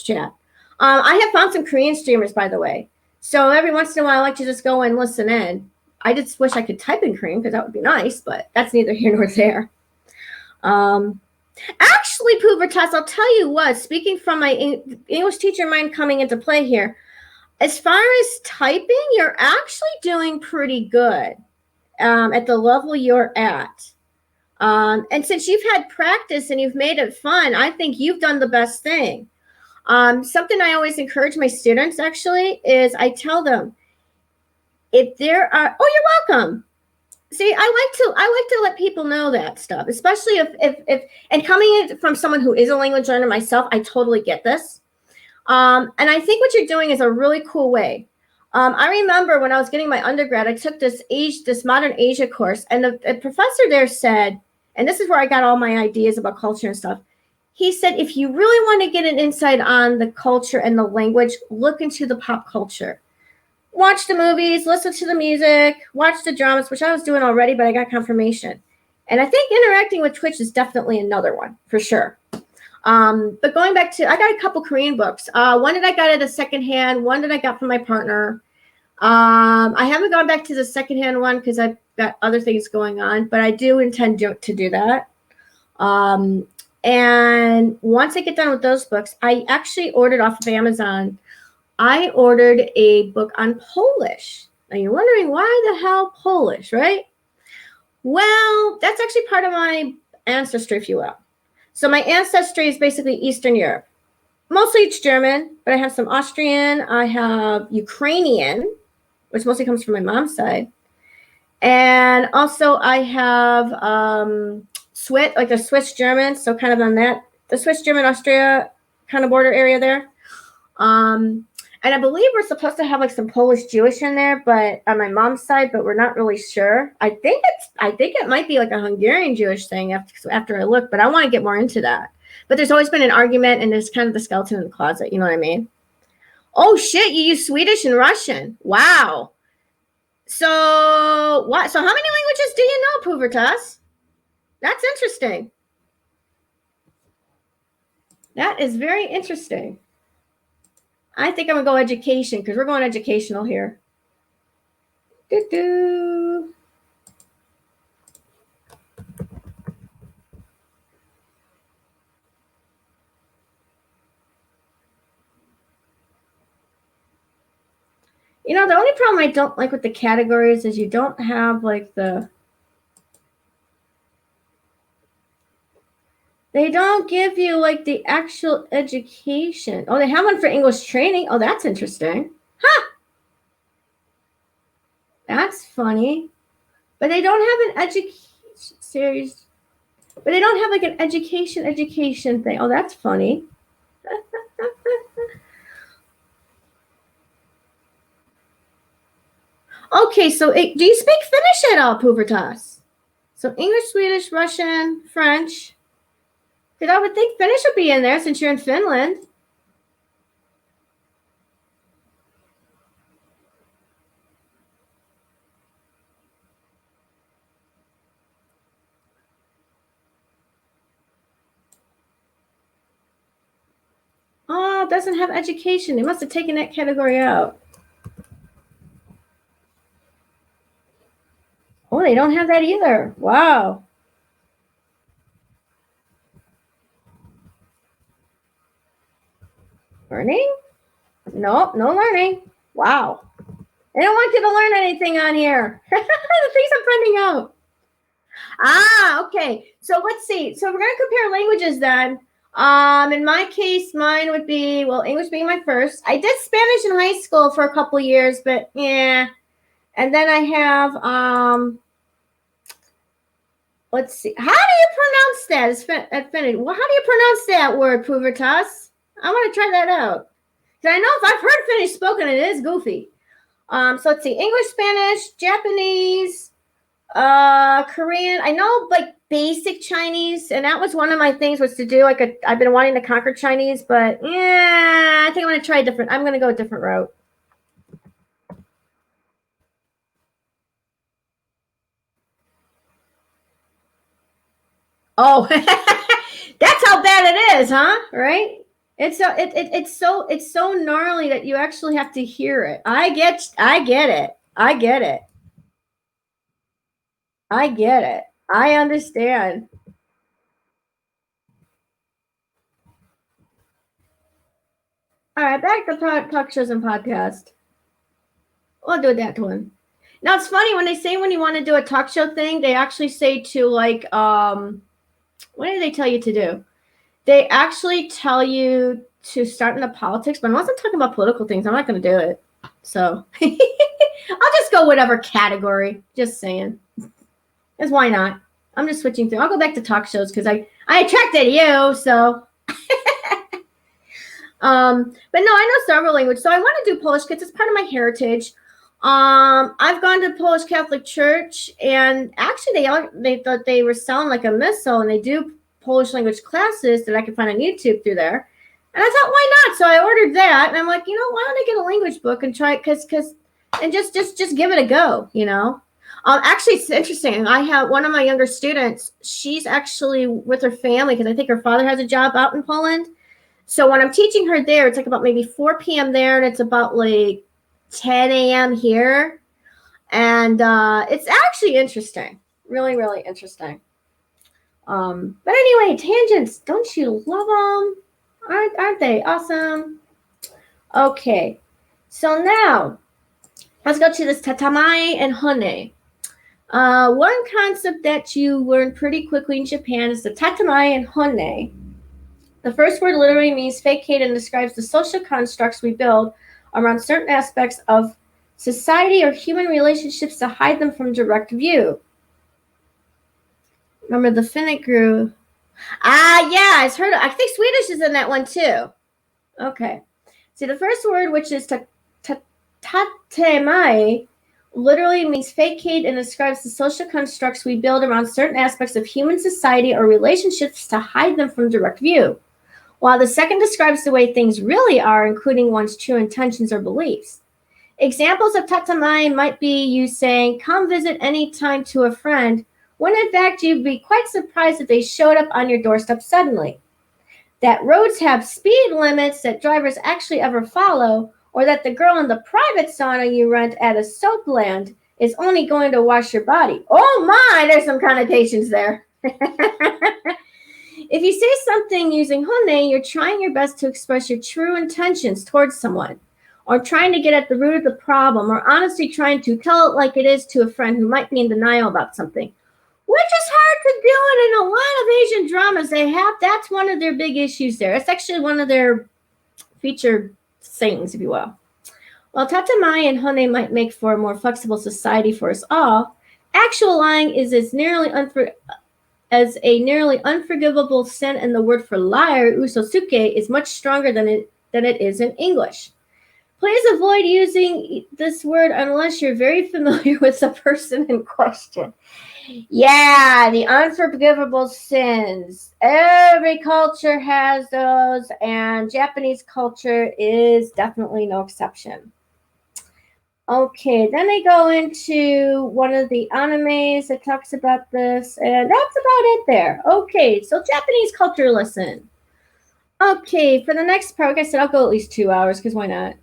chat. I have found some Korean streamers, by the way. So every once in a while, I like to just go and listen in. I just wish I could type in Korean because that would be nice, but that's neither here nor there. Actually, Pubertas, I'll tell you what. Speaking from my English teacher mind coming into play here, as far as typing, you're actually doing pretty good at the level you're at. And since you've had practice and you've made it fun, I think you've done the best thing. Something I always encourage my students actually is I tell them, if there are, oh, you're welcome. See, I like to let people know that stuff, especially if and coming in from someone who is a language learner myself, I totally get this. And I think what you're doing is a really cool way. I remember when I was getting my undergrad, I took this Modern Asia course, and the professor there said, and this is where I got all my ideas about culture and stuff. He said, if you really want to get an insight on the culture and the language, look into the pop culture. Watch the movies, listen to the music, watch the dramas, which I was doing already, but I got confirmation. And I think interacting with Twitch is definitely another one, for sure. But going back to, I got a couple Korean books. One that I got at a secondhand, one that I got from my partner. I haven't gone back to the secondhand one because I've got other things going on, but I do intend to do that. And once I get done with those books, I actually ordered off of Amazon. I ordered a book on Polish. Now you're wondering why the hell Polish, right? Well, that's actually part of my ancestry, if you will. So my ancestry is basically Eastern Europe. Mostly it's German, but I have some Austrian. I have Ukrainian, which mostly comes from my mom's side. And also I have like the Swiss German, so kind of on that, the Swiss German Austria kind of border area there. And I believe we're supposed to have like some Polish Jewish in there, but on my mom's side, but we're not really sure. I think it might be like a Hungarian Jewish thing after I look, but I want to get more into that. But there's always been an argument, and there's kind of the skeleton in the closet. You know what I mean? Oh shit! You use Swedish and Russian. Wow. So what? So how many languages do you know, Pubertas? That's interesting. That is very interesting. I think I'm going to go education because we're going educational here. Doo-doo. You know, the only problem I don't like with the categories is you don't have like they don't give you like the actual education. Oh, they have one for English training. Oh, that's interesting. Huh. That's funny. But they don't have an education series. But they don't have like an education thing. Oh, that's funny. Okay, so do you speak Finnish at all, Pubertas? So English, Swedish, Russian, French. Because I would think Finnish would be in there since you're in Finland. Oh, it doesn't have education. They must have taken that category out. Oh, they don't have that either. Wow. Learning? Nope, no learning. Wow. They don't want you to learn anything on here. The things I'm finding out. Ah, okay. So let's see. So we're going to compare languages then. In my case, mine would be, well, English being my first. I did Spanish in high school for a couple years, but yeah. And then I have, let's see. How do you pronounce that? It's Affinity. Well, how do you pronounce that word, Pubertas? I want to try that out. Because I know if I've heard Finnish spoken, it is goofy. So let's see. English, Spanish, Japanese, Korean. I know like basic Chinese, and that was one of my things was to do like I've been wanting to conquer Chinese, but yeah, I think I'm going to try different. I'm going to go a different route. Oh, that's how bad it is, huh? Right? It's so gnarly that you actually have to hear it. I get it. I get it. I get it. I understand. All right, back to talk shows and podcast. We'll do that one. Now it's funny when they say when you want to do a talk show thing, they actually say to like what do they tell you to do? They actually tell you to start in the politics, but unless I'm talking about political things, I'm not going to do it. So I'll just go whatever category. Just saying. Because why not? I'm just switching through. I'll go back to talk shows because I attracted you. So, but no, I know several languages. So I want to do Polish because it's part of my heritage. I've gone to Polish Catholic Church, and actually they thought they were selling like a missile, and they do Polish language classes that I can find on YouTube through there. And I thought, why not? So I ordered that, and I'm like, why don't I get a language book and try it? Because and just give it a go, Actually, it's interesting. I have one of my younger students. She's actually with her family because I think her father has a job out in Poland. So when I'm teaching her there, it's like about maybe 4 p.m. there, and it's about like 10 a.m. here. And it's actually interesting. Really, really interesting. But anyway, tangents. Don't you love them? Aren't they awesome? Okay. So now, let's go to this tatamai and hone. One concept that you learn pretty quickly in Japan is the tatamai and hone. The first word literally means facade and describes the social constructs we build around certain aspects of society or human relationships to hide them from direct view. Remember the Finnic grew. Yeah, I've heard. I think Swedish is in that one too. Okay. See, the first word, which is tatemai, literally means facade and describes the social constructs we build around certain aspects of human society or relationships to hide them from direct view, while the second describes the way things really are, including one's true intentions or beliefs. Examples of tatamai might be you saying, come visit any time to a friend, when in fact you'd be quite surprised if they showed up on your doorstep suddenly. That roads have speed limits that drivers actually ever follow, or that the girl in the private sauna you rent at a soapland is only going to wash your body. Oh my, there's some connotations there. If you say something using hone, you're trying your best to express your true intentions towards someone, or trying to get at the root of the problem, or honestly trying to tell it like it is to a friend who might be in denial about something, which is hard to do. And in a lot of Asian dramas they have, that's one of their big issues there. It's actually one of their featured sayings, if you will. While tatamai and hone might make for a more flexible society for us all, actual lying is as a nearly unforgivable sin, and the word for liar, usosuke, is much stronger than it is in English. Please avoid using this word unless you're very familiar with the person in question. Yeah, the unforgivable sins. Every culture has those, and Japanese culture is definitely no exception. Okay, then they go into one of the animes that talks about this, and that's about it there. Okay, so Japanese culture lesson. Okay, for the next part, like I said, I'll go at least 2 hours, because why not?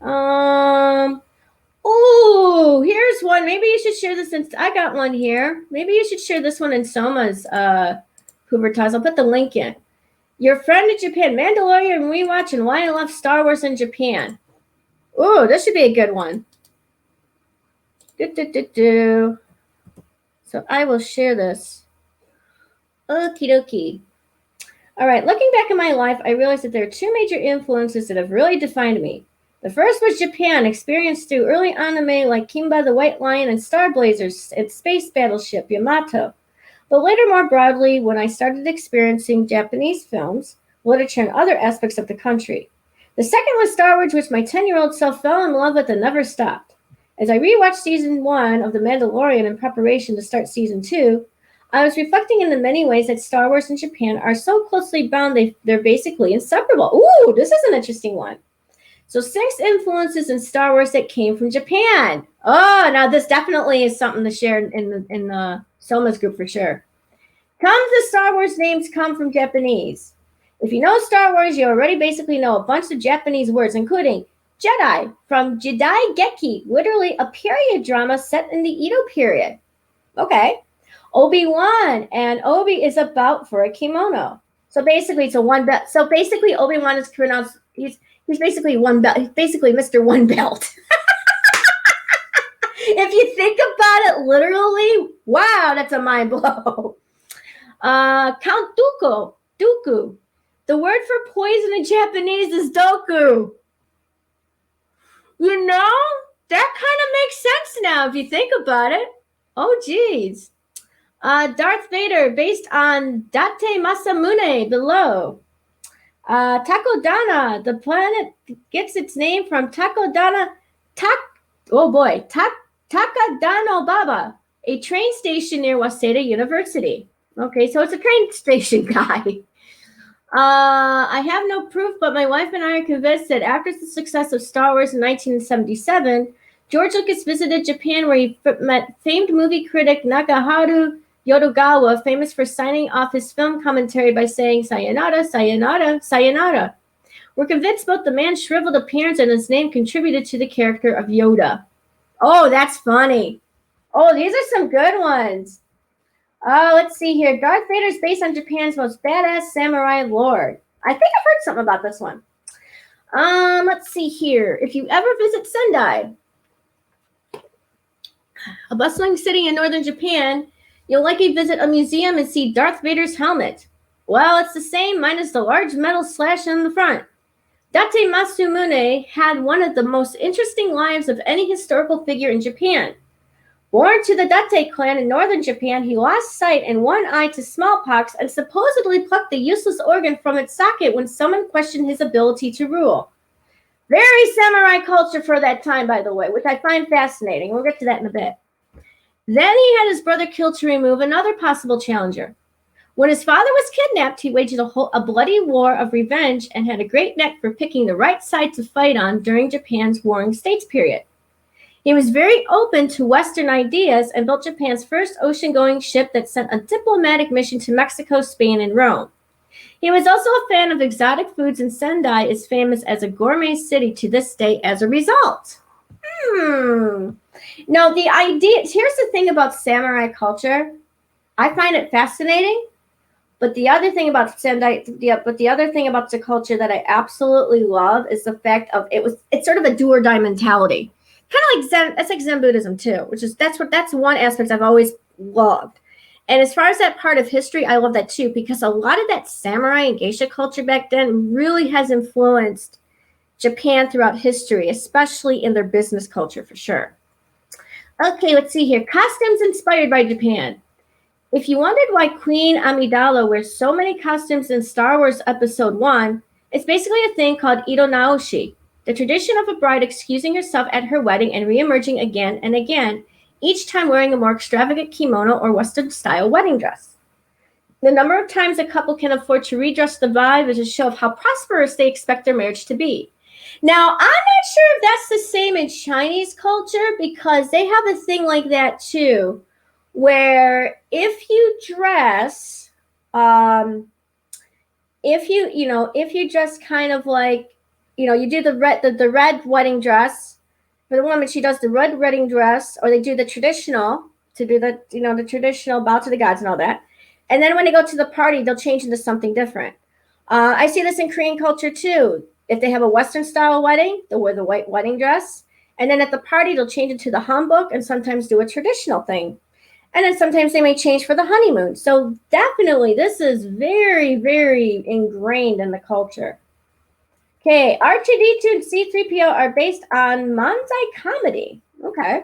Oh, here's one. Maybe you should share this. I got one here. Maybe you should share this one in Soma's Pubertas. I'll put the link in. Your friend in Japan, Mandalorian rewatch, and why I love Star Wars in Japan. Oh, this should be a good one. So I will share this. Okie dokie. All right, looking back at my life, I realized that there are two major influences that have really defined me. The first was Japan, experienced through early anime like Kimba the White Lion and Star Blazers and Space Battleship Yamato. But later, more broadly, when I started experiencing Japanese films, literature, and other aspects of the country. The second was Star Wars, which my 10-year-old self fell in love with and never stopped. As I rewatched season 1 of The Mandalorian in preparation to start season 2, I was reflecting in the many ways that Star Wars and Japan are so closely bound they're basically inseparable. Ooh, this is an interesting one. So 6 influences in Star Wars that came from Japan. Oh, now this definitely is something to share in the Soma's group for sure. The Star Wars names come from Japanese. If you know Star Wars, you already basically know a bunch of Japanese words, including Jedi from Jidai Geki, literally a period drama set in the Edo period. Okay. Obi-Wan, and Obi is about for a kimono. So basically, it's a one belt. So basically, Obi-Wan is pronounced. He's basically one belt. He's basically Mr. One Belt. If you think about it literally, wow, that's a mind blow. Count Dooku. The word for poison in Japanese is doku. You know, that kind of makes sense now if you think about it. Oh, geez. Darth Vader, based on Date Masamune below. Takodana, the planet gets its name from Takadano Baba, a train station near Waseda University. Okay, so it's a train station guy. I have no proof, but my wife and I are convinced that after the success of Star Wars in 1977, George Lucas visited Japan where he met famed movie critic Nakaharu Yodogawa, famous for signing off his film commentary by saying, "Sayonara, sayonara, sayonara." We're convinced both the man's shriveled appearance and his name contributed to the character of Yoda. Oh, that's funny. Oh, these are some good ones. Let's see here. Darth Vader is based on Japan's most badass samurai lord. I think I've heard something about this one. Let's see here. If you ever visit Sendai, a bustling city in northern Japan, you'll likely visit a museum and see Darth Vader's helmet. Well, it's the same, minus the large metal slash on the front. Date Masamune had one of the most interesting lives of any historical figure in Japan. Born to the Date clan in northern Japan, he lost sight and one eye to smallpox and supposedly plucked the useless organ from its socket when someone questioned his ability to rule. Very samurai culture for that time, by the way, which I find fascinating. We'll get to that in a bit. Then he had his brother killed to remove another possible challenger. When his father was kidnapped, he waged a bloody war of revenge and had a great knack for picking the right side to fight on during Japan's warring states period. He was very open to Western ideas and built Japan's first ocean-going ship that sent a diplomatic mission to Mexico, Spain, and Rome. He was also a fan of exotic foods, and Sendai is famous as a gourmet city to this day as a result. No, the idea, here's the thing about samurai culture. I find it fascinating, but the other thing about Sendai, the other thing about the culture that I absolutely love is the fact of it's sort of a do or die mentality. Kind of like Zen, that's like Zen Buddhism too, that's one aspect I've always loved. And as far as that part of history, I love that too, because a lot of that samurai and geisha culture back then really has influenced Japan throughout history, especially in their business culture for sure. Okay, let's see here. Costumes inspired by Japan. If you wondered why Queen Amidala wears so many costumes in Star Wars Episode 1, it's basically a thing called Ito Naoshi, the tradition of a bride excusing herself at her wedding and re-emerging again and again, each time wearing a more extravagant kimono or Western-style wedding dress. The number of times a couple can afford to redress the bride is a show of how prosperous they expect their marriage to be. Now, I'm not sure if that's the same in Chinese culture, because they have a thing like that too, where if you dress, if you dress kind of like, you do the red wedding dress. For the woman, she does the red wedding dress, or they do the traditional, to do the traditional bow to the gods and all that. And then when they go to the party, they'll change into something different. I see this in Korean culture too. If they have a Western style wedding, they'll wear the white wedding dress. And then at the party, they'll change it to the hanbok and sometimes do a traditional thing. And then sometimes they may change for the honeymoon. So definitely, this is very, very ingrained in the culture. Okay, R2D2 and C3PO are based on Manzai comedy. Okay.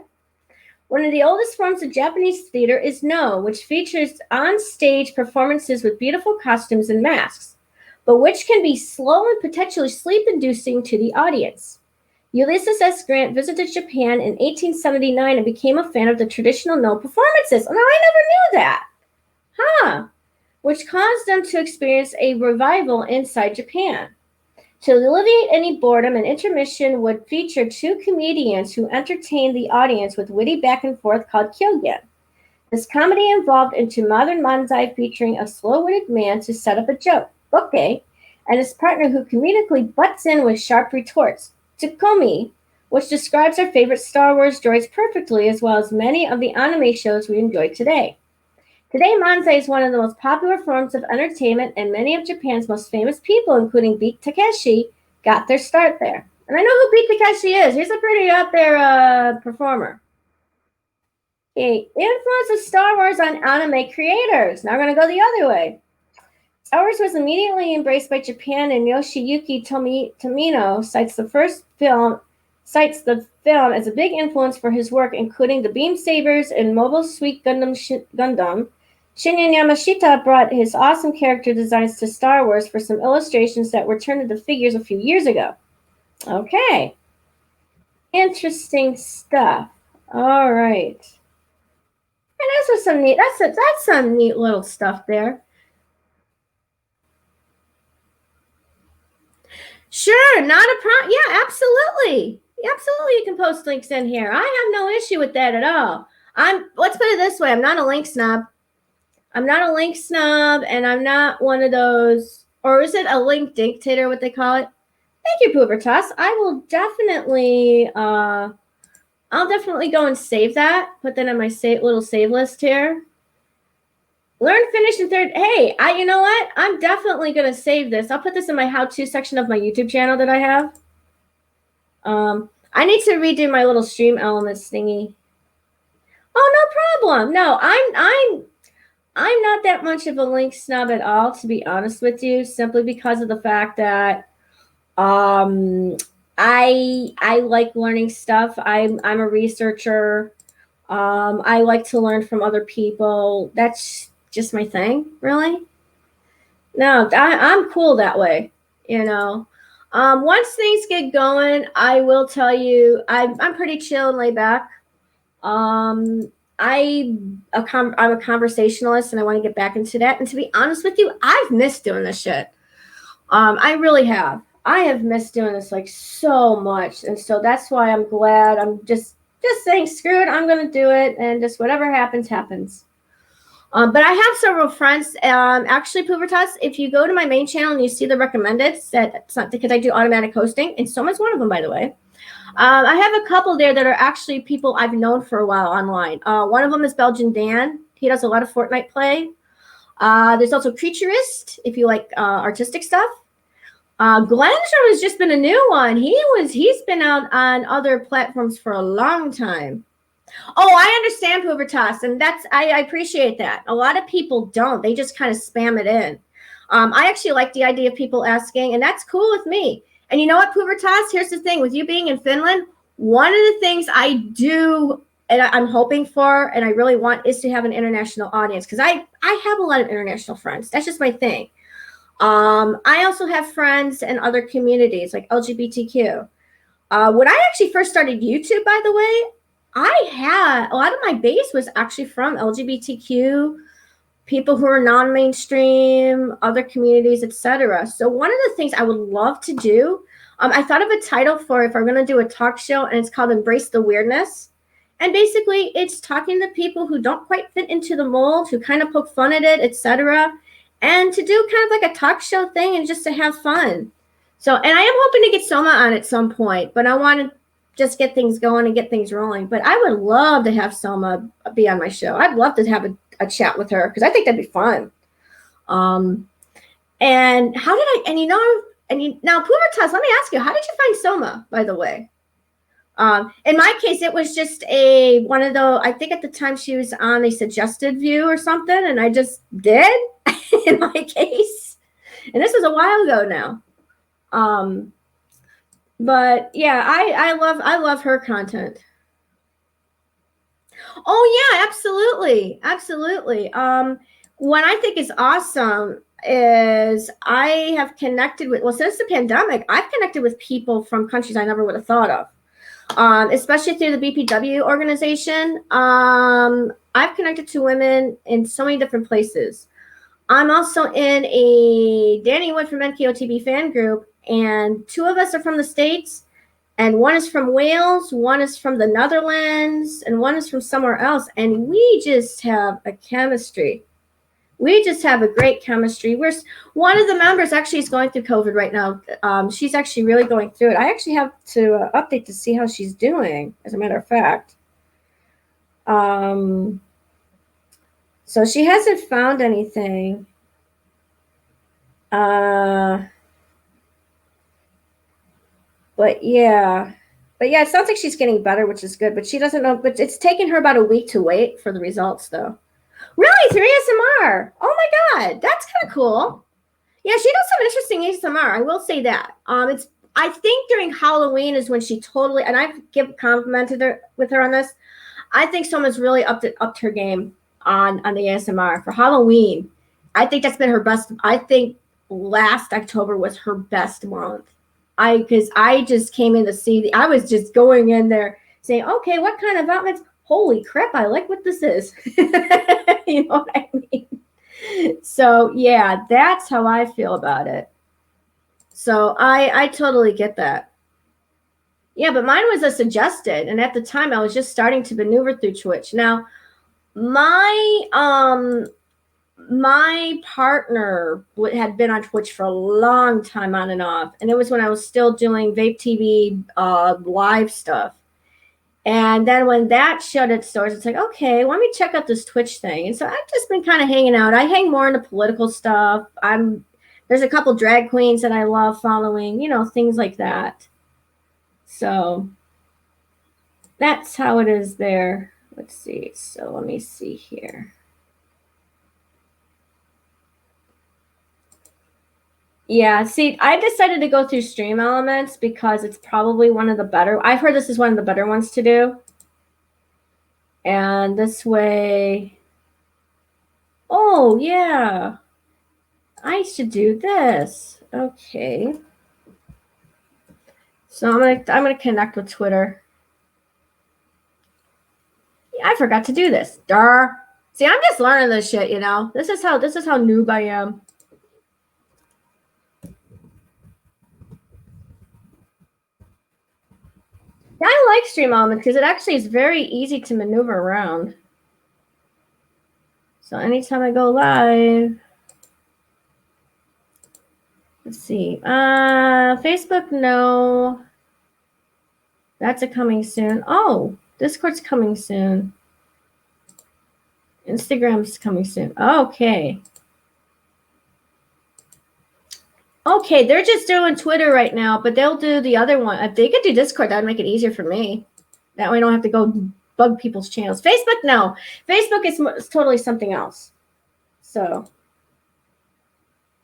One of the oldest forms of Japanese theater is No, which features on-stage performances with beautiful costumes and masks, but which can be slow and potentially sleep-inducing to the audience. Ulysses S. Grant visited Japan in 1879 and became a fan of the traditional No performances. Oh, no, I never knew that. Huh. Which caused them to experience a revival inside Japan. To alleviate any boredom, an intermission would feature two comedians who entertained the audience with witty back and forth called kyogen. This comedy evolved into modern manzai, featuring a slow-witted man to set up a joke, boke, and his partner who comedically butts in with sharp retorts, Tsukomi, which describes our favorite Star Wars droids perfectly, as well as many of the anime shows we enjoy today. Today, manzai is one of the most popular forms of entertainment, and many of Japan's most famous people, including Beat Takeshi, got their start there. And I know who Beat Takeshi is. He's a pretty out there performer. Okay, influence of Star Wars on anime creators. Now we're going to go the other way. Star Wars was immediately embraced by Japan, and Yoshiyuki Tomino cites the film as a big influence for his work, including the beam sabers and Mobile Suit Gundam. Shinya Yamashita brought his awesome character designs to Star Wars for some illustrations that were turned into figures a few years ago. Okay. Interesting stuff. All right. And that's some neat. That's some neat little stuff there. Sure, not a problem. Yeah, absolutely. Absolutely, you can post links in here. I have no issue with that at all. Let's put it this way, I'm not a link snob. I'm not a link snob, and I'm not one of those, or is it a link dictator, what they call it? Thank you, Poobertoss. I will definitely, I'll definitely go and save that. Put that on my little save list here. Learn, finish, and third. Hey, you know what? I'm definitely going to save this. I'll put this in my how-to section of my YouTube channel that I have. I need to redo my little stream elements thingy. Oh, no problem. No, I'm not that much of a link snob at all, to be honest with you, simply because of the fact that I like learning stuff. I'm a researcher. I like to learn from other people. That's just my thing, really. No, I'm cool that way, you know. Once things get going, I will tell you, I'm pretty chill and laid back. I'm a conversationalist, and I want to get back into that. And to be honest with you, I've missed doing this shit. I really have. I have missed doing this like so much, and so that's why I'm glad. I'm just saying, screw it, I'm going to do it, and just whatever happens, happens. But I have several friends. Actually, Poobertoss, if you go to my main channel and you see the recommended, that's not because I do automatic hosting, and Soma's one of them, by the way. I have a couple there that are actually people I've known for a while online. One of them is Belgian Dan. He does a lot of Fortnite play. There's also Creaturist, if you like artistic stuff. Glenshaw has just been a new one. He's been out on other platforms for a long time. Oh, I understand, Poobertoss, and I appreciate that. A lot of people don't. They just kind of spam it in. I actually like the idea of people asking, and that's cool with me. And you know what, Poobertoss? Here's the thing. With you being in Finland, one of the things I do, and I'm hoping for, and I really want, is to have an international audience, because I have a lot of international friends. That's just my thing. I also have friends in other communities, like LGBTQ. When I actually first started YouTube, by the way, I had a lot of my base was actually from LGBTQ, people who are non-mainstream, other communities, etc. So one of the things I would love to do, I thought of a title for if I'm going to do a talk show, and it's called Embrace the Weirdness. And basically, it's talking to people who don't quite fit into the mold, who kind of poke fun at it, etc. And to do kind of like a talk show thing and just to have fun. So, and I am hoping to get Soma on at some point, but I want to just get things going and get things rolling. But I would love to have Soma be on my show. I'd love to have a chat with her, because I think that'd be fun. And how did now, Poobertoss, let me ask you, how did you find Soma, by the way? In my case, it was just one of the, I think at the time she was on a suggested view or something, and I just did in my case. And this was a while ago now. But yeah, I love her content. Oh yeah, absolutely. Absolutely. What I think is awesome is I have connected with, well, since the pandemic, I've connected with people from countries I never would have thought of. Especially through the BPW organization. I've connected to women in so many different places. I'm also in a Danny Wood from NKOTB fan group, and two of us are from the States, and one is from Wales, one is from the Netherlands, and one is from somewhere else, and we just have a chemistry. We just have a great chemistry. One of the members actually is going through COVID right now. She's actually really going through it. I actually have to update to see how she's doing, as a matter of fact. So she hasn't found anything. But yeah. But yeah, it sounds like she's getting better, which is good. But she doesn't know. But it's taken her about a week to wait for the results, though. Really, through ASMR? Oh my God, that's kind of cool. Yeah, she does some interesting ASMR. I will say that. It's, I think during Halloween is when she totally, and I've complimented her with her on this. I think someone's really upped her game on the ASMR for Halloween. I think that's been her best. I think last October was her best month. Because I just came in to see I was just going in there saying, okay, what kind of outfits? Holy crap, I like what this is. You know what I mean? So yeah, that's how I feel about it. So I totally get that. Yeah, but mine was a suggested, and at the time I was just starting to maneuver through Twitch. Now, my partner had been on Twitch for a long time on and off, and it was when I was still doing Vape TV live stuff. And then when that shut its doors, it's like, okay, let me check out this Twitch thing. And so I've just been kind of hanging out. I hang more into political stuff. There's a couple drag queens that I love following, things like that. So that's how it is there. Let's see. So let me see here. Yeah, see, I decided to go through Stream Elements because it's probably one of the better. I've heard this is one of the better ones to do. And this way, oh yeah, I should do this. Okay. So I'm gonna connect with Twitter. Yeah, I forgot to do this. Darth. See, I'm just learning this shit, This is how noob I am. Yeah, I like Stream Elements because it actually is very easy to maneuver around. So anytime I go live, let's see. Facebook, no. That's a coming soon. Oh, Discord's coming soon. Instagram's coming soon. Okay. Okay, they're just doing Twitter right now, but they'll do the other one. If they could do Discord, that'd make it easier for me. That way I don't have to go bug people's channels. Facebook, no. Facebook is totally something else. So,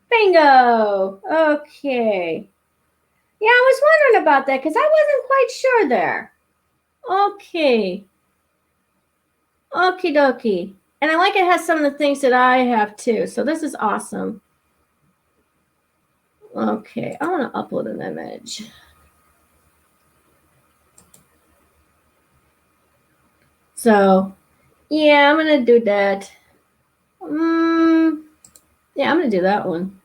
bingo. Okay. Yeah, I was wondering about that because I wasn't quite sure there. Okay. Okie dokie. And I like it has some of the things that I have too. So this is awesome. Okay, I want to upload an image. So, yeah, I'm going to do that. Yeah, I'm going to do that one.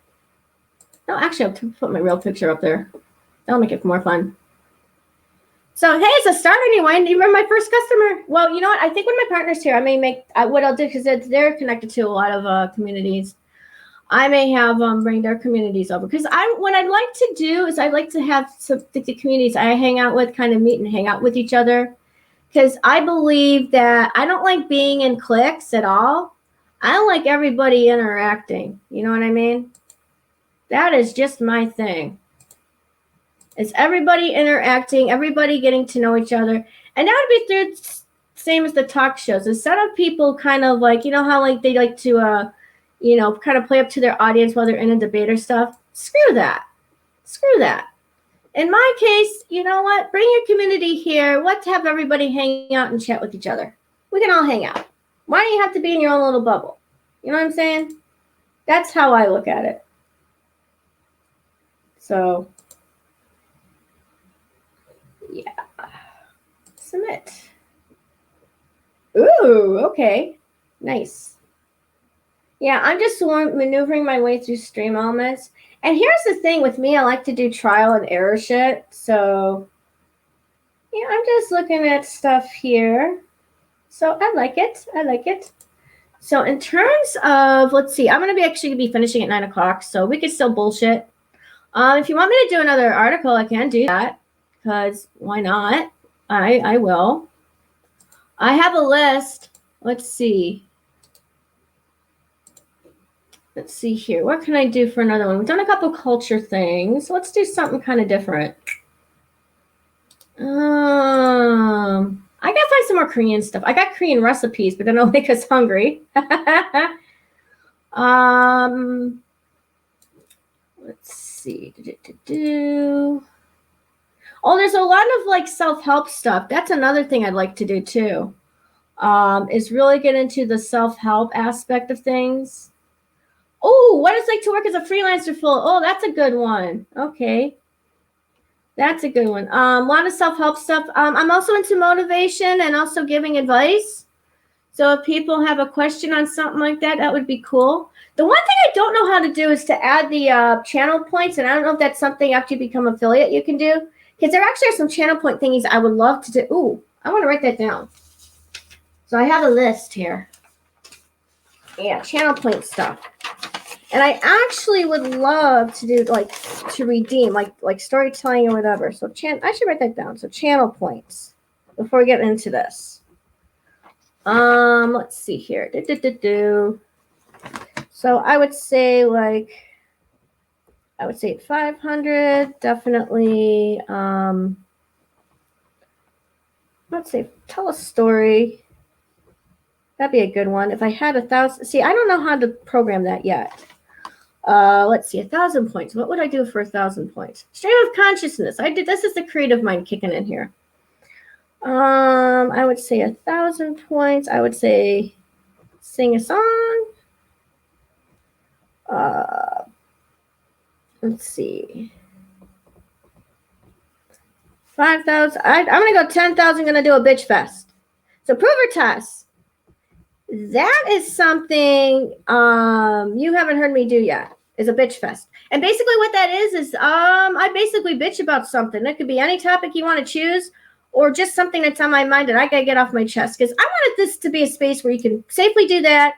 No, actually, I'll put my real picture up there. That'll make it more fun. So, hey, it's a start anyway. Do you remember my first customer? Well, you know what? I think when my partner's here, I may make what I'll do because they're connected to a lot of communities. I may have bring their communities over because what I'd like to do is I'd like to have the communities I hang out with kind of meet and hang out with each other because I believe that I don't like being in cliques at all. I like everybody interacting. You know what I mean? That is just my thing. It's everybody interacting, everybody getting to know each other. And that would be through same as the talk shows. Instead of people kind of like, you know how like they like to kind of play up to their audience while they're in a debate or stuff. Screw that. Screw that. In my case, you know what? Bring your community here. Let's have everybody hang out and chat with each other. We can all hang out. Why do you have to be in your own little bubble? You know what I'm saying? That's how I look at it. So, yeah. Submit. Ooh, okay. Nice. Yeah, I'm just maneuvering my way through stream elements. And here's the thing with me, I like to do trial and error shit. So, yeah, I'm just looking at stuff here. So I like it. I like it. So in terms of, let's see, I'm going to actually be finishing at 9 o'clock. So we could still bullshit. If you want me to do another article, I can do that. Because why not? I will. I have a list. Let's see. Let's see here. What can I do for another one? We've done a couple culture things. Let's do something kind of different. I gotta find some more Korean stuff. I got Korean recipes, but then it'll make us hungry. Let's see. Oh, there's a lot of like self-help stuff. That's another thing I'd like to do too. Is really get into the self-help aspect of things. Oh, what it's like to work as a freelancer full. Oh, that's a good one. Okay. That's a good one. A lot of self-help stuff. I'm also into motivation and also giving advice. So if people have a question on something like that, that would be cool. The one thing I don't know how to do is to add the channel points. And I don't know if that's something after you become affiliate you can do. Because there actually are some channel point thingies I would love to do. Ooh, I want to write that down. So I have a list here. Yeah, channel point stuff. And I actually would love to do to redeem like storytelling or whatever. So I should write that down. So channel points before we get into this. Let's see here. So I would say 500 definitely. Let's say tell a story. That'd be a good one. If I had 1,000, see, I don't know how to program that yet. Let's see, 1,000 points. What would I do for 1,000 points? Stream of consciousness. This is the creative mind kicking in here. I would say 1,000 points. I would say sing a song. Let's see. 5,000. I'm going to go 10,000. Going to do a bitch fest. So prover test. That is something you haven't heard me do yet. Is a bitch fest. And basically what that is I basically bitch about something. That could be any topic you want to choose or just something that's on my mind that I got to get off my chest. Because I wanted this to be a space where you can safely do that.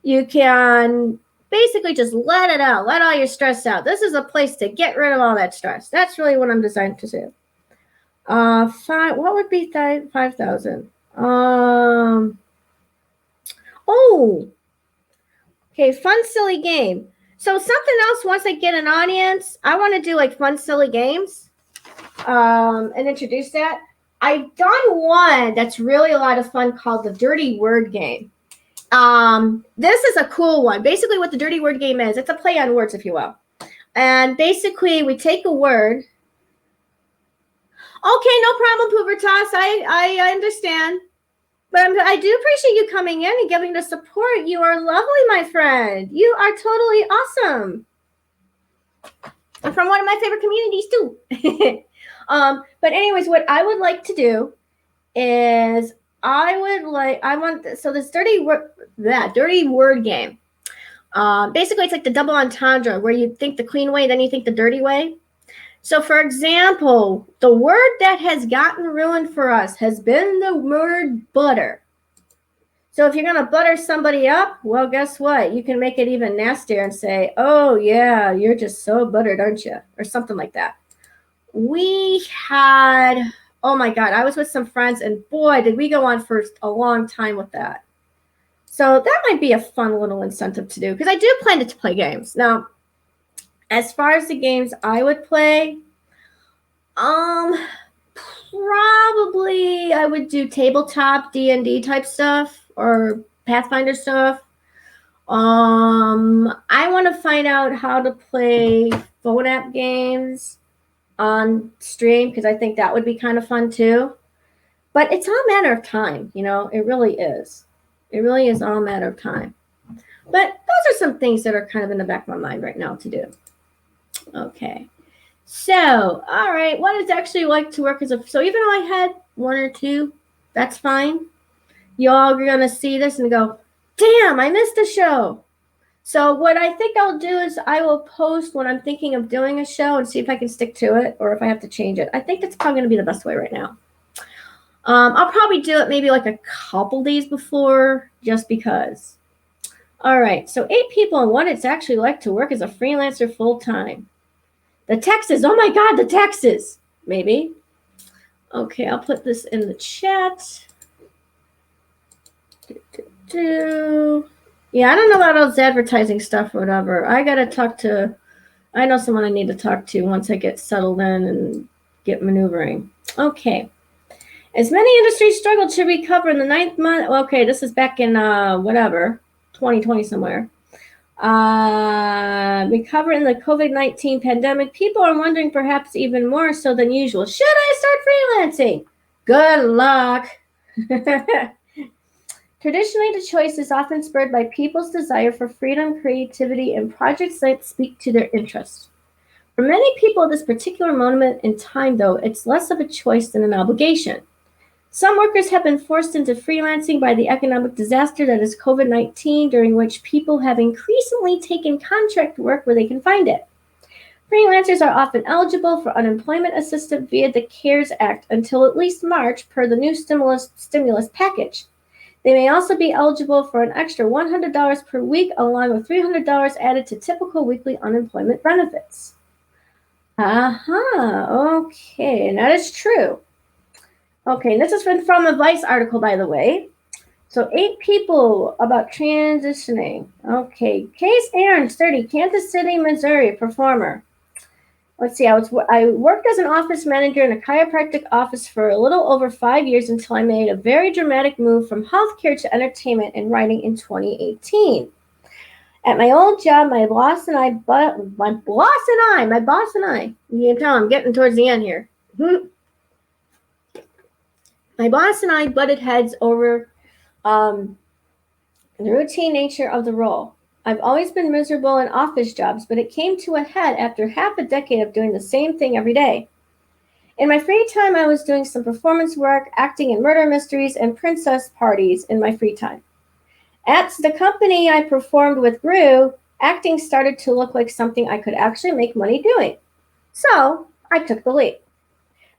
You can basically just let it out. Let all your stress out. This is a place to get rid of all that stress. That's really what I'm designed to do. What would be 5,000? Oh, okay, fun, silly game. So something else, once I get an audience, I want to do like fun, silly games and introduce that. I've done one that's really a lot of fun called the Dirty Word Game. This is a cool one. Basically what the Dirty Word Game is, it's a play on words, if you will. And basically we take a word. Okay, no problem, Pubertas. I understand. But I do appreciate you coming in and giving the support. You are lovely, my friend. You are totally awesome. And from one of my favorite communities, too. But anyways, what I would like to do is this dirty word game. Basically, it's like the double entendre where you think the clean way, then you think the dirty way. So, for example, the word that has gotten ruined for us has been the word butter. So if you're going to butter somebody up, well, guess what? You can make it even nastier and say, oh, yeah, you're just so buttered, aren't you? Or something like that. Oh, my God, I was with some friends, and boy, did we go on for a long time with that. So that might be a fun little incentive to do, because I do plan to play games. Now, as far as the games I would play, Probably I would do tabletop D&D type stuff or Pathfinder stuff. I want to find out how to play phone app games on stream because I think that would be kind of fun too. But it's all a matter of time, it really is. It really is all a matter of time. But those are some things that are kind of in the back of my mind right now to do. Okay. So, all right, what is actually like to work so even though I had one or two, that's fine. You all are going to see this and go, damn, I missed the show. So what I think I'll do is I will post when I'm thinking of doing a show and see if I can stick to it or if I have to change it. I think that's probably going to be the best way right now. I'll probably do it maybe like a couple days before just because. All right, so 8 people and what it's actually like to work as a freelancer full-time. The Texas, oh my God, the Texas, maybe. Okay, I'll put this in the chat. Yeah, I don't know about all this advertising stuff or whatever. I know someone I need to talk to once I get settled in and get maneuvering. Okay. As many industries struggle to recover in the 9th month, okay, this is back in 2020 somewhere. Recover in the COVID-19 pandemic, people are wondering perhaps even more so than usual, should I start freelancing? Good luck. Traditionally, the choice is often spurred by people's desire for freedom, creativity, and projects that speak to their interests. For many people at this particular moment in time, though, it's less of a choice than an obligation. Some workers have been forced into freelancing by the economic disaster that is COVID-19, during which people have increasingly taken contract work where they can find it. Freelancers are often eligible for unemployment assistance via the CARES Act until at least March per the new stimulus package. They may also be eligible for an extra $100 per week along with $300 added to typical weekly unemployment benefits. Okay, and that is true. Okay, this is from a Vice article, by the way. So 8 people about transitioning. Okay, Case Aaron, 30, Kansas City, Missouri, performer. Let's see, I worked as an office manager in a chiropractic office for a little over 5 years until I made a very dramatic move from healthcare to entertainment and writing in 2018. At my old job, my boss and I, you can tell I'm getting towards the end here. My boss and I butted heads over the routine nature of the role. I've always been miserable in office jobs, but it came to a head after half a decade of doing the same thing every day. In my free time, I was doing some performance work, acting in murder mysteries, and princess parties in my free time. As the company I performed with grew, acting started to look like something I could actually make money doing. So I took the leap.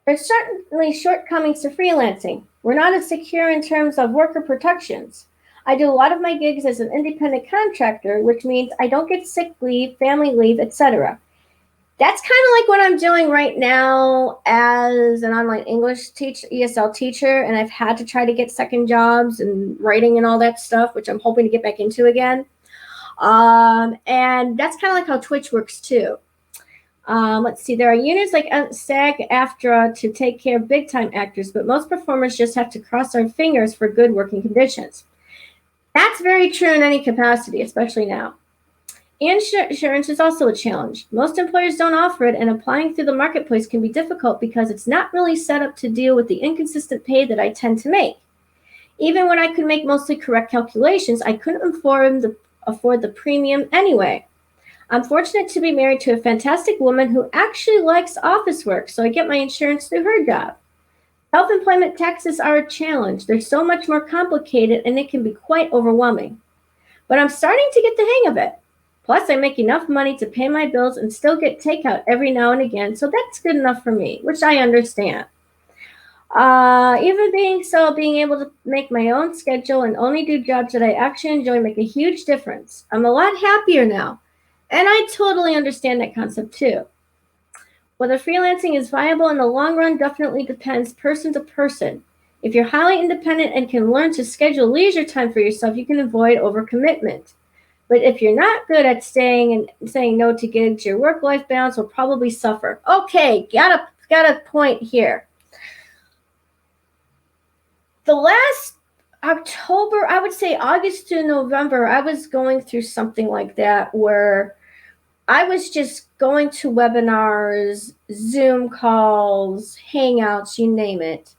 There's certainly shortcomings to freelancing. We're not as secure in terms of worker protections. I do a lot of my gigs as an independent contractor, which means I don't get sick leave, family leave, etc. That's kind of like what I'm doing right now as an online English ESL teacher, and I've had to try to get second jobs and writing and all that stuff, which I'm hoping to get back into again. And that's kind of like how Twitch works too. Let's see, there are units like SAG-AFTRA to take care of big-time actors, but most performers just have to cross our fingers for good working conditions. That's very true in any capacity, especially now. Insurance is also a challenge. Most employers don't offer it, and applying through the marketplace can be difficult because it's not really set up to deal with the inconsistent pay that I tend to make. Even when I could make mostly correct calculations, I couldn't afford the premium anyway. I'm fortunate to be married to a fantastic woman who actually likes office work, so I get my insurance through her job. Self-employment taxes are a challenge. They're so much more complicated, and it can be quite overwhelming. But I'm starting to get the hang of it. Plus, I make enough money to pay my bills and still get takeout every now and again, so that's good enough for me, which I understand. Even being able to make my own schedule and only do jobs that I actually enjoy make a huge difference. I'm a lot happier now. And I totally understand that concept too. Whether freelancing is viable in the long run definitely depends person to person. If you're highly independent and can learn to schedule leisure time for yourself, you can avoid overcommitment. But if you're not good at saying no to gigs, your work-life balance will probably suffer. Okay, gotta got a point here. The last October, I would say August to November, I was going through something like that where I was just going to webinars, Zoom calls, Hangouts, you name it.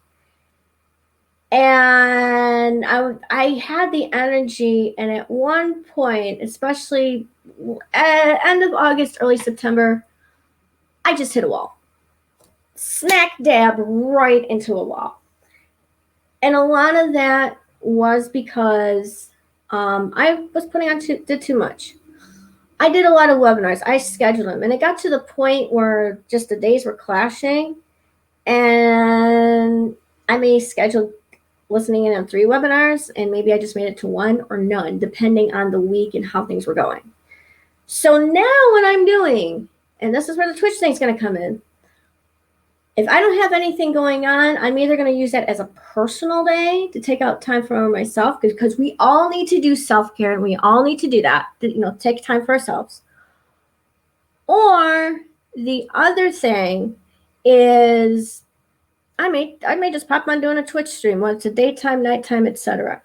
And I had the energy, and at one point, especially end of August, early September, I just hit a wall. Smack dab right into a wall. And a lot of that was because I was putting on did too much. I did a lot of webinars. I scheduled them, and it got to the point where just the days were clashing, and I may schedule listening in on 3 webinars, and maybe I just made it to 1 or none, depending on the week and how things were going. So now what I'm doing, and this is where the Twitch thing's going to come in, if I don't have anything going on, I'm either going to use that as a personal day to take out time for myself, because we all need to do self-care, and we all need to do that, take time for ourselves. Or the other thing is I may just pop on doing a Twitch stream, whether it's a daytime, nighttime, etc.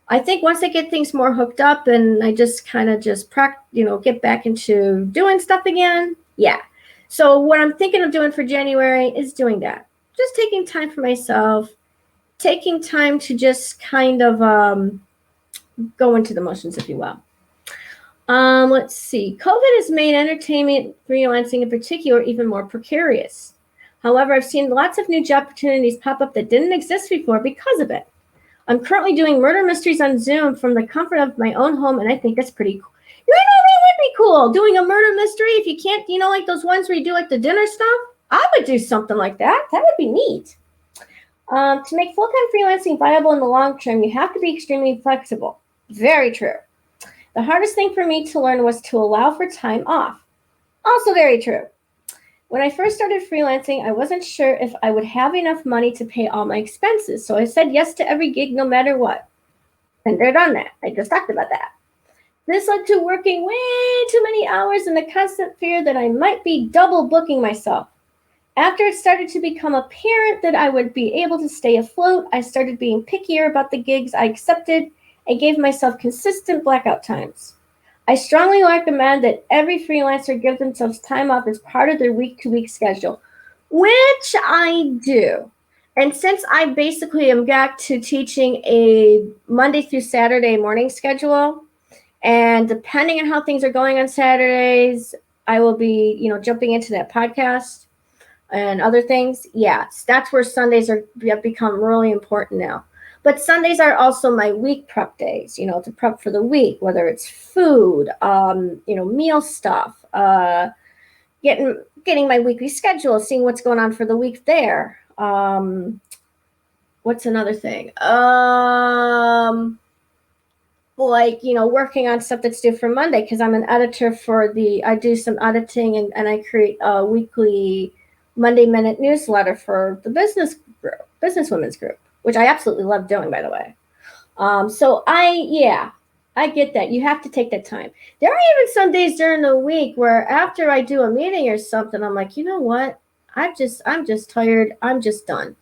I think once I get things more hooked up and I just kind of get back into doing stuff again, yeah. So what I'm thinking of doing for January is doing that. Just taking time for myself, taking time to just kind of go into the motions, if you will. Let's see. COVID has made entertainment freelancing in particular even more precarious. However, I've seen lots of new job opportunities pop up that didn't exist before because of it. I'm currently doing murder mysteries on Zoom from the comfort of my own home, and I think that's pretty cool. You know, that would be cool, doing a murder mystery. If you can't, like those ones where you do like the dinner stuff, I would do something like that. That would be neat. To make full-time freelancing viable in the long term, you have to be extremely flexible. Very true. The hardest thing for me to learn was to allow for time off. Also very true. When I first started freelancing, I wasn't sure if I would have enough money to pay all my expenses, so I said yes to every gig no matter what. And they're done that. I just talked about that. This led to working way too many hours and the constant fear that I might be double booking myself. After it started to become apparent that I would be able to stay afloat, I started being pickier about the gigs I accepted and gave myself consistent blackout times. I strongly recommend that every freelancer give themselves time off as part of their week-to-week schedule, which I do. And since I basically am back to teaching a Monday through Saturday morning schedule, and depending on how things are going on Saturdays, I will be, jumping into that podcast and other things. Yes, that's where Sundays have become really important now. But Sundays are also my week prep days, to prep for the week, whether it's food, meal stuff, getting my weekly schedule, seeing what's going on for the week there. What's another thing? Working on stuff that's due for Monday, because I'm an editor I do some editing and I create a weekly Monday Minute newsletter for the businesswomen's group, which I absolutely love doing, by the way. So I get that. You have to take that time. There are even some days during the week where after I do a meeting or something, I'm like, you know what? I'm just tired. I'm just done.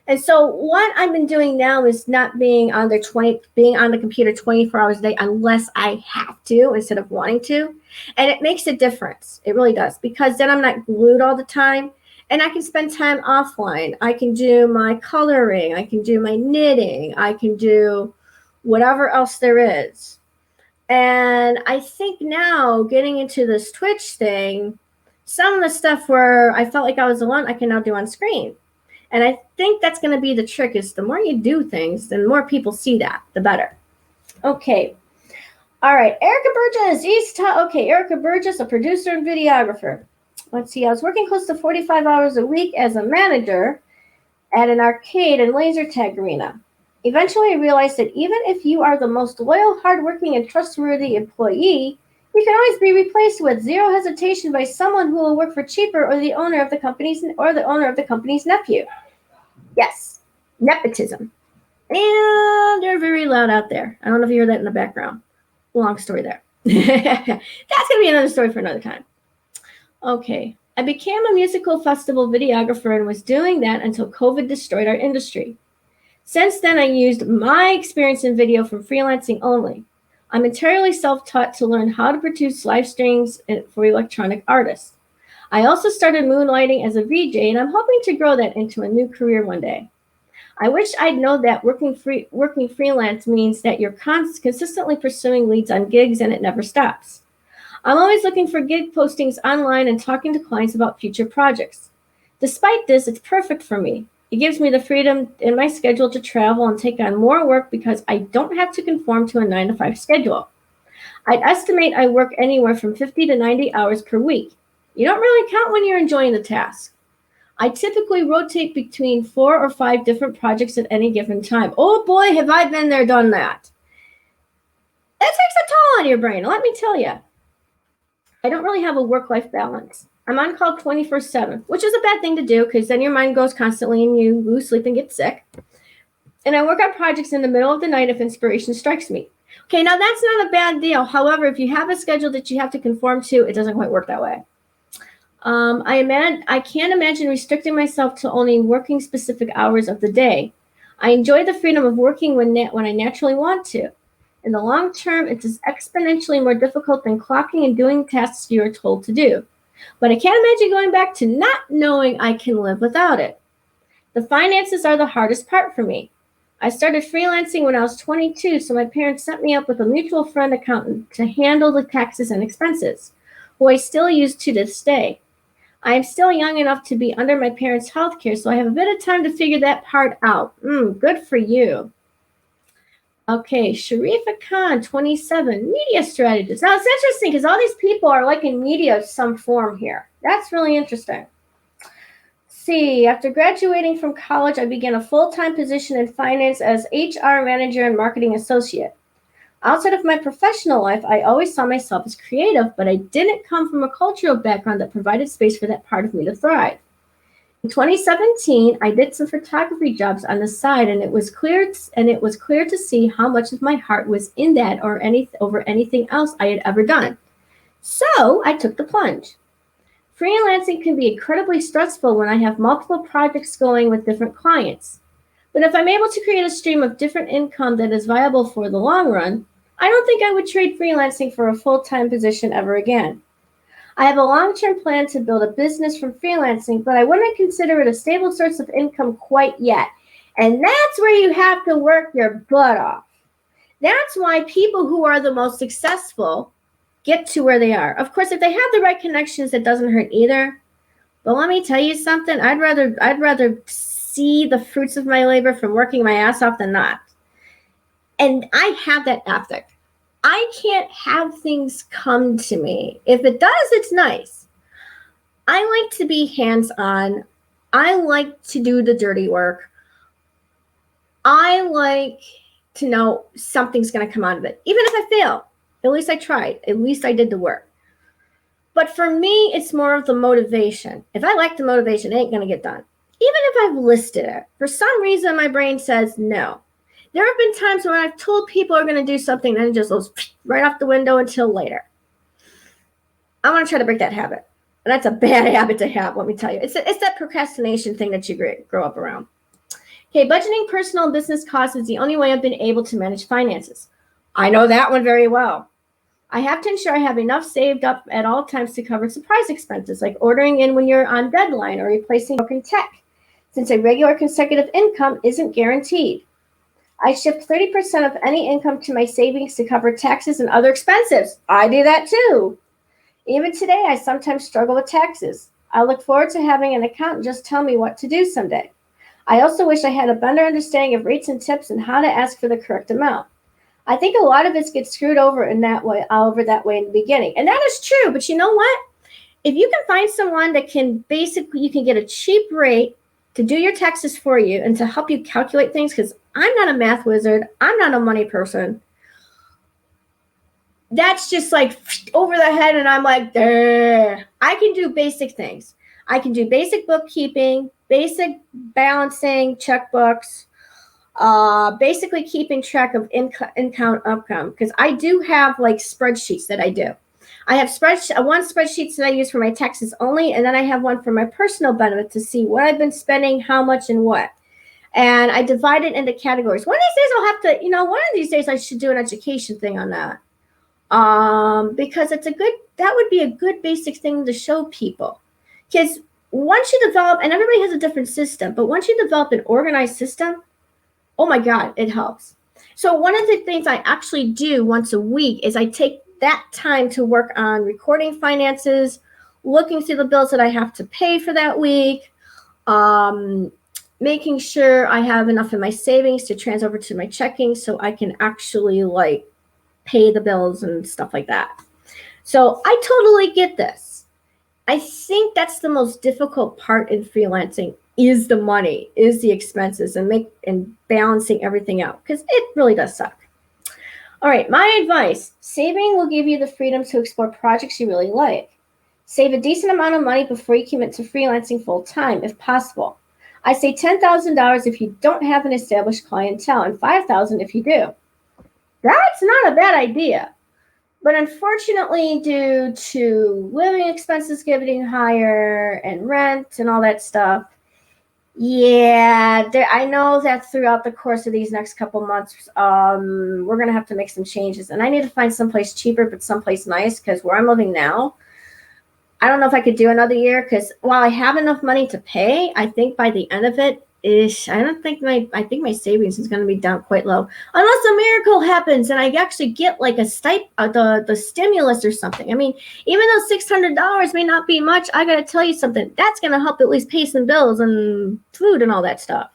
And so what I've been doing now is not being on the computer 24 hours a day unless I have to instead of wanting to. And it makes a difference. It really does, because then I'm not glued all the time. And I can spend time offline. I can do my coloring. I can do my knitting. I can do whatever else there is. And I think now, getting into this Twitch thing, some of the stuff where I felt like I was alone, I can now do on screen. And I think that's going to be the trick, is the more you do things, the more people see that, the better. Okay. All right. Erica Burgess. Erica Burgess, a producer and videographer. Let's see. I was working close to 45 hours a week as a manager at an arcade and laser tag arena. Eventually, I realized that even if you are the most loyal, hardworking, and trustworthy employee, you can always be replaced with zero hesitation by someone who will work for cheaper, or the owner of the company's nephew. Yes, nepotism. And they're very loud out there. I don't know if you hear that in the background. Long story there. That's going to be another story for another time. Okay. I became a musical festival videographer and was doing that until COVID destroyed our industry. Since then, I used my experience in video from freelancing only. I'm entirely self-taught to learn how to produce live streams for electronic artists. I also started moonlighting as a VJ, and I'm hoping to grow that into a new career one day. I wish I'd known that working freelance means that you're consistently pursuing leads on gigs and it never stops. I'm always looking for gig postings online and talking to clients about future projects. Despite this, it's perfect for me. It gives me the freedom in my schedule to travel and take on more work because I don't have to conform to a 9-to-5 schedule. I'd estimate I work anywhere from 50 to 90 hours per week. You don't really count when you're enjoying the task. I typically rotate between 4 or 5 different projects at any given time. Oh boy, have I been there, done that. That takes a toll on your brain, let me tell you. I don't really have a work-life balance. I'm on call 24/7, which is a bad thing to do because then your mind goes constantly and you lose sleep and get sick. And I work on projects in the middle of the night if inspiration strikes me. Okay, now that's not a bad deal. However, if you have a schedule that you have to conform to, it doesn't quite work that way. I can't imagine restricting myself to only working specific hours of the day. I enjoy the freedom of working when I naturally want to. In the long term, it is exponentially more difficult than clocking and doing tasks you are told to do. But I can't imagine going back to not knowing I can live without it. The finances are the hardest part for me. I started freelancing when I was 22, so my parents set me up with a mutual friend accountant to handle the taxes and expenses, who I still use to this day. I am still young enough to be under my parents' health care, so I have a bit of time to figure that part out. Good for you. Okay, Sharifa Khan, 27, media strategist. Now, it's interesting because all these people are like in media of some form here. That's really interesting. See, after graduating from college, I began a full-time position in finance as HR manager and marketing associate. Outside of my professional life, I always saw myself as creative, but I didn't come from a cultural background that provided space for that part of me to thrive. In 2017, I did some photography jobs on the side, and it was clear to see how much of my heart was in that over anything else I had ever done. So I took the plunge. Freelancing can be incredibly stressful when I have multiple projects going with different clients. But if I'm able to create a stream of different income that is viable for the long run, I don't think I would trade freelancing for a full-time position ever again. I have a long-term plan to build a business from freelancing, but I wouldn't consider it a stable source of income quite yet. And that's where you have to work your butt off. That's why people who are the most successful get to where they are. Of course, if they have the right connections, it doesn't hurt either. But let me tell you something. I'd rather see the fruits of my labor from working my ass off than not. And I have that ethic. I can't have things come to me. If it does, it's nice. I like to be hands-on. I like to do the dirty work. I like to know something's going to come out of it. Even if I fail, at least I tried. At least I did the work. But for me, it's more of the motivation. If I like the motivation, it ain't going to get done. Even if I've listed it, for some reason, my brain says no. There have been times when I've told people are going to do something and it just goes right off the window until later. I want to try to break that habit. And that's a bad habit to have, let me tell you. It's that procrastination thing that you grow up around. Okay, budgeting personal and business costs is the only way I've been able to manage finances. I know that one very well. I have to ensure I have enough saved up at all times to cover surprise expenses, like ordering in when you're on deadline or replacing broken tech, since a regular consecutive income isn't guaranteed. I shift 30% of any income to my savings to cover taxes and other expenses. I do that too. Even today, I sometimes struggle with taxes. I look forward to having an accountant just tell me what to do someday. I also wish I had a better understanding of rates and tips and how to ask for the correct amount. I think a lot of us get screwed over in that way in the beginning. And that is true, but you know what? If you can find someone that you can get a cheap rate to do your taxes for you and to help you calculate things, because I'm not a math wizard. I'm not a money person. That's just like over the head, and I'm like, duh. I can do basic things. I can do basic bookkeeping, basic balancing, checkbooks, basically keeping track of income, because I do have like spreadsheets that I do. I have one spreadsheet that I use for my taxes only, and then I have one for my personal benefit to see what I've been spending, how much, and what. And I divide it into categories. One of these days I'll have to, one of these days I should do an education thing on that. Because that would be a good basic thing to show people. Because once you develop, and everybody has a different system, but once you develop an organized system, oh my God, it helps. So one of the things I actually do once a week is I take that time to work on recording finances, looking through the bills that I have to pay for that week, making sure I have enough in my savings to transfer over to my checking so I can actually pay the bills and stuff like that. So I totally get this. I think that's the most difficult part in freelancing is the money, is the expenses, and balancing everything out, because it really does suck. All right, my advice: saving will give you the freedom to explore projects you really like. Save a decent amount of money before you commit to freelancing full time, if possible. I say $10,000 if you don't have an established clientele, and $5,000 if you do. That's not a bad idea. But unfortunately, due to living expenses getting higher and rent and all that stuff, I know that throughout the course of these next couple months, we're going to have to make some changes. And I need to find someplace cheaper, but someplace nice, because where I'm living now, I don't know if I could do another year, because while I have enough money to pay, I think by the end of it, I think my savings is going to be down quite low, unless a miracle happens and I actually get like a the stimulus or something. I mean, even though $600 may not be much, I got to tell you something. That's going to help at least pay some bills and food and all that stuff.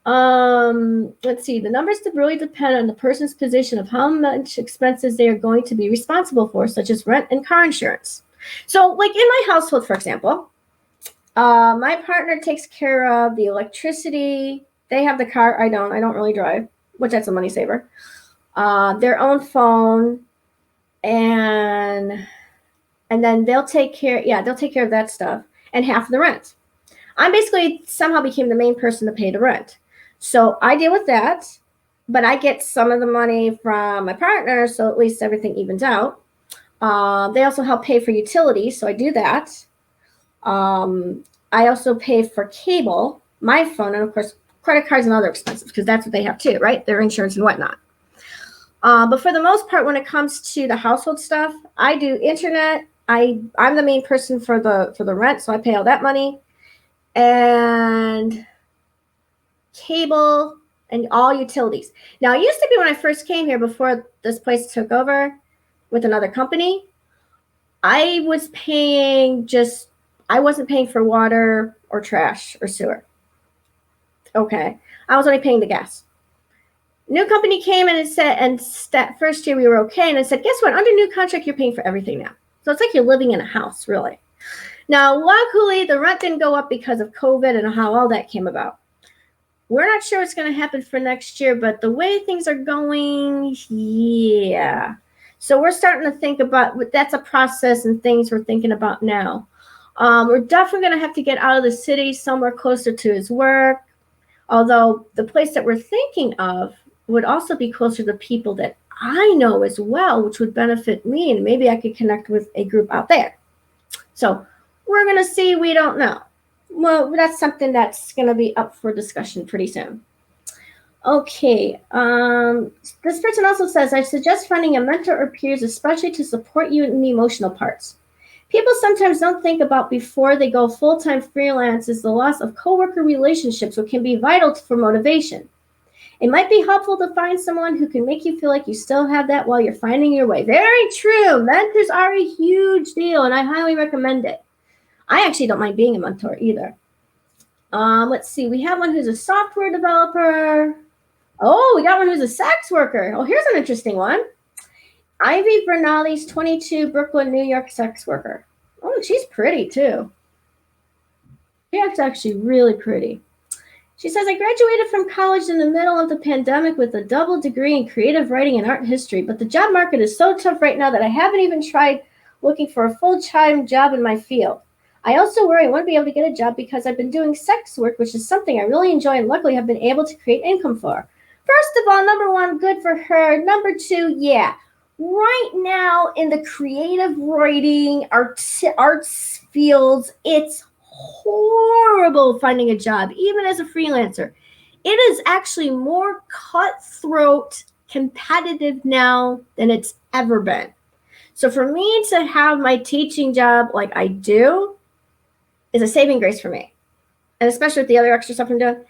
Let's see. The numbers really depend on the person's position of how much expenses they are going to be responsible for, such as rent and car insurance. So, like in my household, for example, my partner takes care of the electricity. They have the car. I don't really drive, which that's a money saver. Their own phone, and then they'll take care of that stuff and half of the rent. I basically somehow became the main person to pay the rent. So I deal with that, but I get some of the money from my partner, so at least everything evens out. They also help pay for utilities, so I do that. I also pay for cable, my phone, and of course credit cards and other expenses, because that's what they have too, right? Their insurance and whatnot. But for the most part, when it comes to the household stuff, I do internet. I'm the main person for the rent, so I pay all that money, and cable and all utilities. Now, it used to be when I first came here, before this place took over with another company, I wasn't paying for water or trash or sewer. Okay. I was only paying the gas. New company came in and said, that first year we were okay, and it said, guess what? Under new contract, you're paying for everything now. So it's like you're living in a house, really. Now, luckily, the rent didn't go up because of COVID and how all that came about. We're not sure what's going to happen for next year, but the way things are going, yeah. So we're starting to think about, that's a process and things we're thinking about now. We're definitely going to have to get out of the city, somewhere closer to his work. Although the place that we're thinking of would also be closer to people that I know as well, which would benefit me, and maybe I could connect with a group out there. So we're going to see. We don't know. Well, that's something that's going to be up for discussion pretty soon. Okay. This person also says, I suggest finding a mentor or peers, especially to support you in the emotional parts. People sometimes don't think about before they go full-time freelance is the loss of coworker relationships, which can be vital for motivation. It might be helpful to find someone who can make you feel like you still have that while you're finding your way. Very true. Mentors are a huge deal, and I highly recommend it. I actually don't mind being a mentor either. Let's see. We have one who's a software developer. Oh, we got one who's a sex worker. Oh, here's an interesting one. Ivy Bernali's 22, Brooklyn, New York sex worker. Oh, she's pretty too. She's actually really pretty. She says, I graduated from college in the middle of the pandemic with a double degree in creative writing and art history, but the job market is so tough right now that I haven't even tried looking for a full-time job in my field. I also worry I won't be able to get a job because I've been doing sex work, which is something I really enjoy and luckily have been able to create income for. First of all, number one, good for her. Number two, yeah. right now in the creative writing, arts fields, it's horrible finding a job, even as a freelancer. It is actually more cutthroat, competitive now than it's ever been. So for me to have my teaching job like I do is a saving grace for me. And especially with the other extra stuff I'm doing,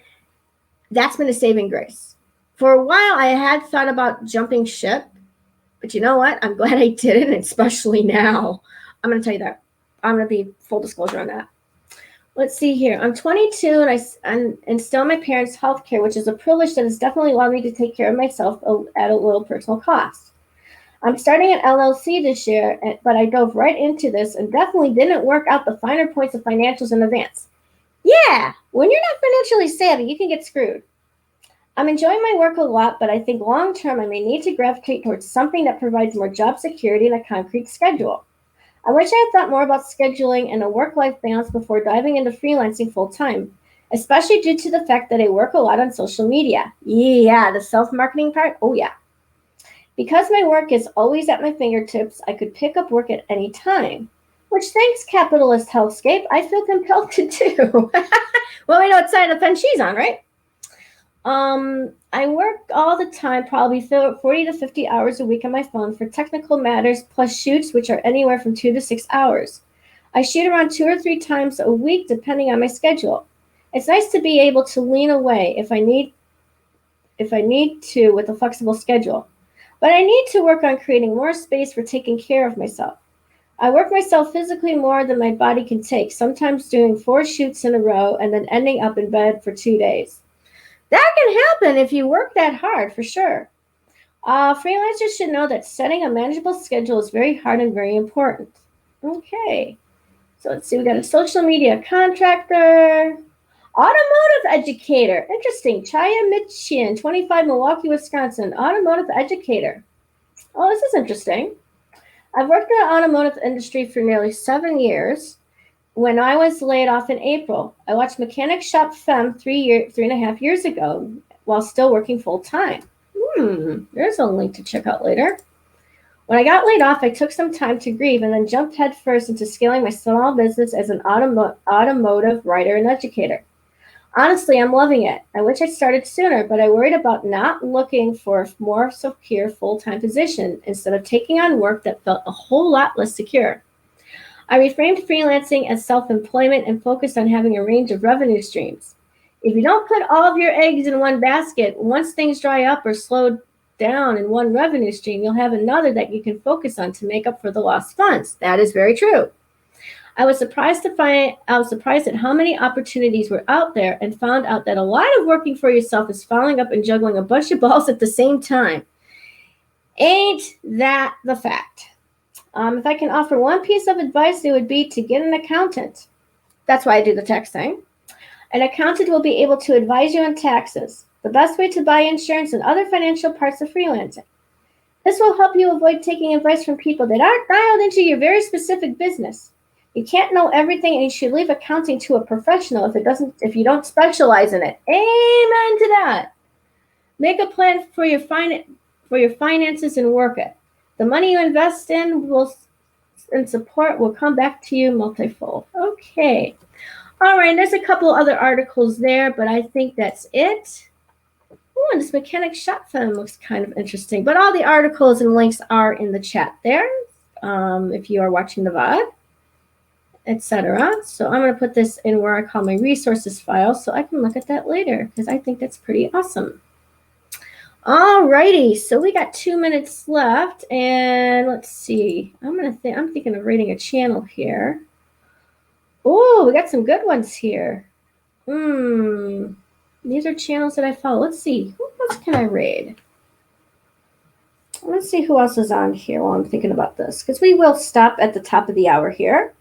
that's been a saving grace. For a while, I had thought about jumping ship, but you know what? I'm glad I didn't, especially now. I'm going to tell you that. I'm going to be full disclosure on that. Let's see here. I'm 22 and still my parents' health care, which is a privilege that has definitely allowed me to take care of myself at a little personal cost. I'm starting an LLC this year, but I dove right into this and definitely didn't work out the finer points of financials in advance. Yeah, when you're not financially savvy, you can get screwed. I'm enjoying my work a lot, but I think long term I may need to gravitate towards something that provides more job security and a concrete schedule. I wish I had thought more about scheduling and a work life balance before diving into freelancing full time, especially due to the fact that I work a lot on social media. Yeah, the self marketing part? Oh, yeah. Because my work is always at my fingertips, I could pick up work at any time, which, thanks, capitalist hellscape, I feel compelled to do. Well, we know what side of the fence she's on, right? I work all the time, probably 40 to 50 hours a week on my phone for technical matters, plus shoots, which are anywhere from 2 to 6 hours. I shoot around 2 or 3 times a week, depending on my schedule. It's nice to be able to lean away if I need to with a flexible schedule. But I need to work on creating more space for taking care of myself. I work myself physically more than my body can take, sometimes doing 4 shoots in a row and then ending up in bed for 2 days. That can happen if you work that hard, for sure. Freelancers should know that setting a manageable schedule is very hard and very important. Okay, so let's see, we got a social media contractor, automotive educator. Interesting. Chaya Mitchian, 25, Milwaukee, Wisconsin. Automotive educator. Oh, this is interesting. I've worked in the automotive industry for nearly 7 years. When I was laid off in April, I watched Mechanic Shop Femme 3.5 years ago while still working full time. There's a link to check out later. When I got laid off, I took some time to grieve and then jumped headfirst into scaling my small business as an automotive writer and educator. Honestly, I'm loving it. I wish I'd started sooner, but I worried about not looking for a more secure full-time position instead of taking on work that felt a whole lot less secure. I reframed freelancing as self-employment and focused on having a range of revenue streams. If you don't put all of your eggs in one basket, once things dry up or slow down in one revenue stream, you'll have another that you can focus on to make up for the lost funds. That is very true. I was surprised at how many opportunities were out there and found out that a lot of working for yourself is following up and juggling a bunch of balls at the same time. Ain't that the fact? If I can offer one piece of advice, it would be to get an accountant. That's why I do the tax thing. An accountant will be able to advise you on taxes, the best way to buy insurance, and other financial parts of freelancing. This will help you avoid taking advice from people that aren't dialed into your very specific business. You can't know everything, and you should leave accounting to a professional if you don't specialize in it. Amen to that. Make a plan for your finances and work it. The money you invest in and support will come back to you multifold. Okay. All right, there's a couple other articles there, but I think that's it. Oh, and this mechanic shop film looks kind of interesting. But all the articles and links are in the chat there if you are watching the VOD, etc. So I'm going to put this in where I call my resources file so I can look at that later because I think that's pretty awesome. All righty, so we got 2 minutes left, and let's see. I'm thinking of rating a channel here. Oh, we got some good ones here. These are channels that I follow. Let's see. Who else can I raid? Let's see who else is on here while I'm thinking about this, because we will stop at the top of the hour here.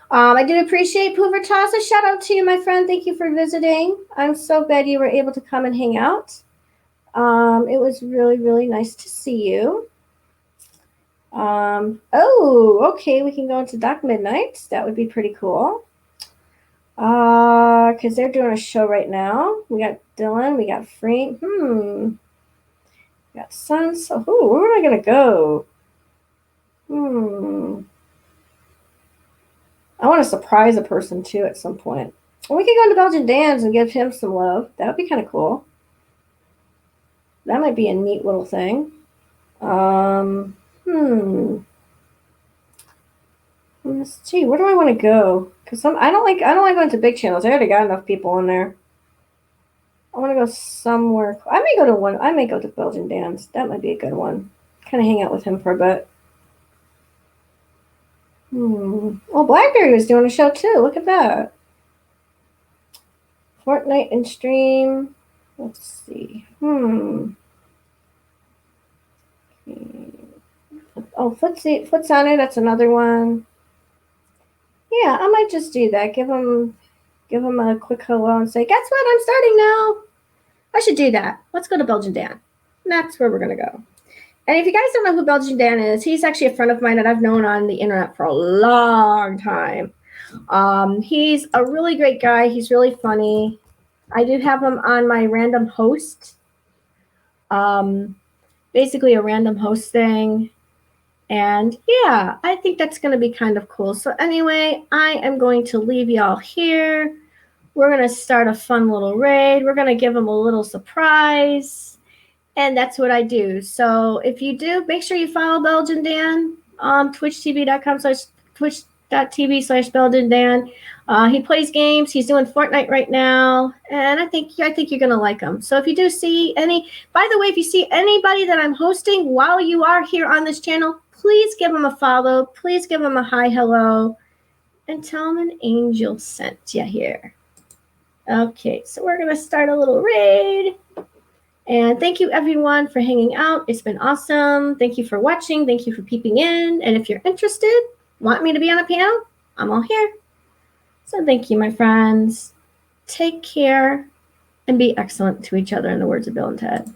I do appreciate Poover Toss. A shout out to you, my friend. Thank you for visiting. I'm so glad you were able to come and hang out. It was really, really nice to see you. Oh, okay, we can go into Doc Midnight. That would be pretty cool. Because they're doing a show right now. We got Dylan, we got Frank. We got Sun. So, where am I going to go? I want to surprise a person too at some point. We could go to Belgian Dan's and give him some love. That would be kind of cool. That might be a neat little thing. Let's see. Where do I want to go? Because I don't like going to big channels. I already got enough people in there. I want to go somewhere. I may go to Belgian Dan's. That might be a good one. Kind of hang out with him for a bit. Well, Blackberry was doing a show too. Look at that. Fortnite and stream. Let's see. Oh, Foot's on it. That's another one. Yeah, I might just do that. Give him a quick hello and say, guess what? I'm starting now. I should do that. Let's go to Belgian Dan. And that's where we're going to go. And if you guys don't know who Belgian Dan is, he's actually a friend of mine that I've known on the internet for a long time. He's a really great guy. He's really funny. I do have him on my random host. Basically a random host thing. And yeah, I think that's going to be kind of cool. So anyway, I am going to leave y'all here. We're going to start a fun little raid. We're going to give them a little surprise. And that's what I do. So if you do, make sure you follow Belgian Dan, twitch.tv/Belgian Dan. He plays games. He's doing Fortnite right now. And I think you're going to like him. So if you do see by the way, if you see anybody that I'm hosting while you are here on this channel, please give him a follow. Please give him a hi, hello, and tell him an angel sent you here. Okay, so we're going to start a little raid. And thank you, everyone, for hanging out. It's been awesome. Thank you for watching. Thank you for peeping in. And if you're interested, want me to be on a panel, I'm all here. So thank you, my friends. Take care and be excellent to each other, in the words of Bill and Ted.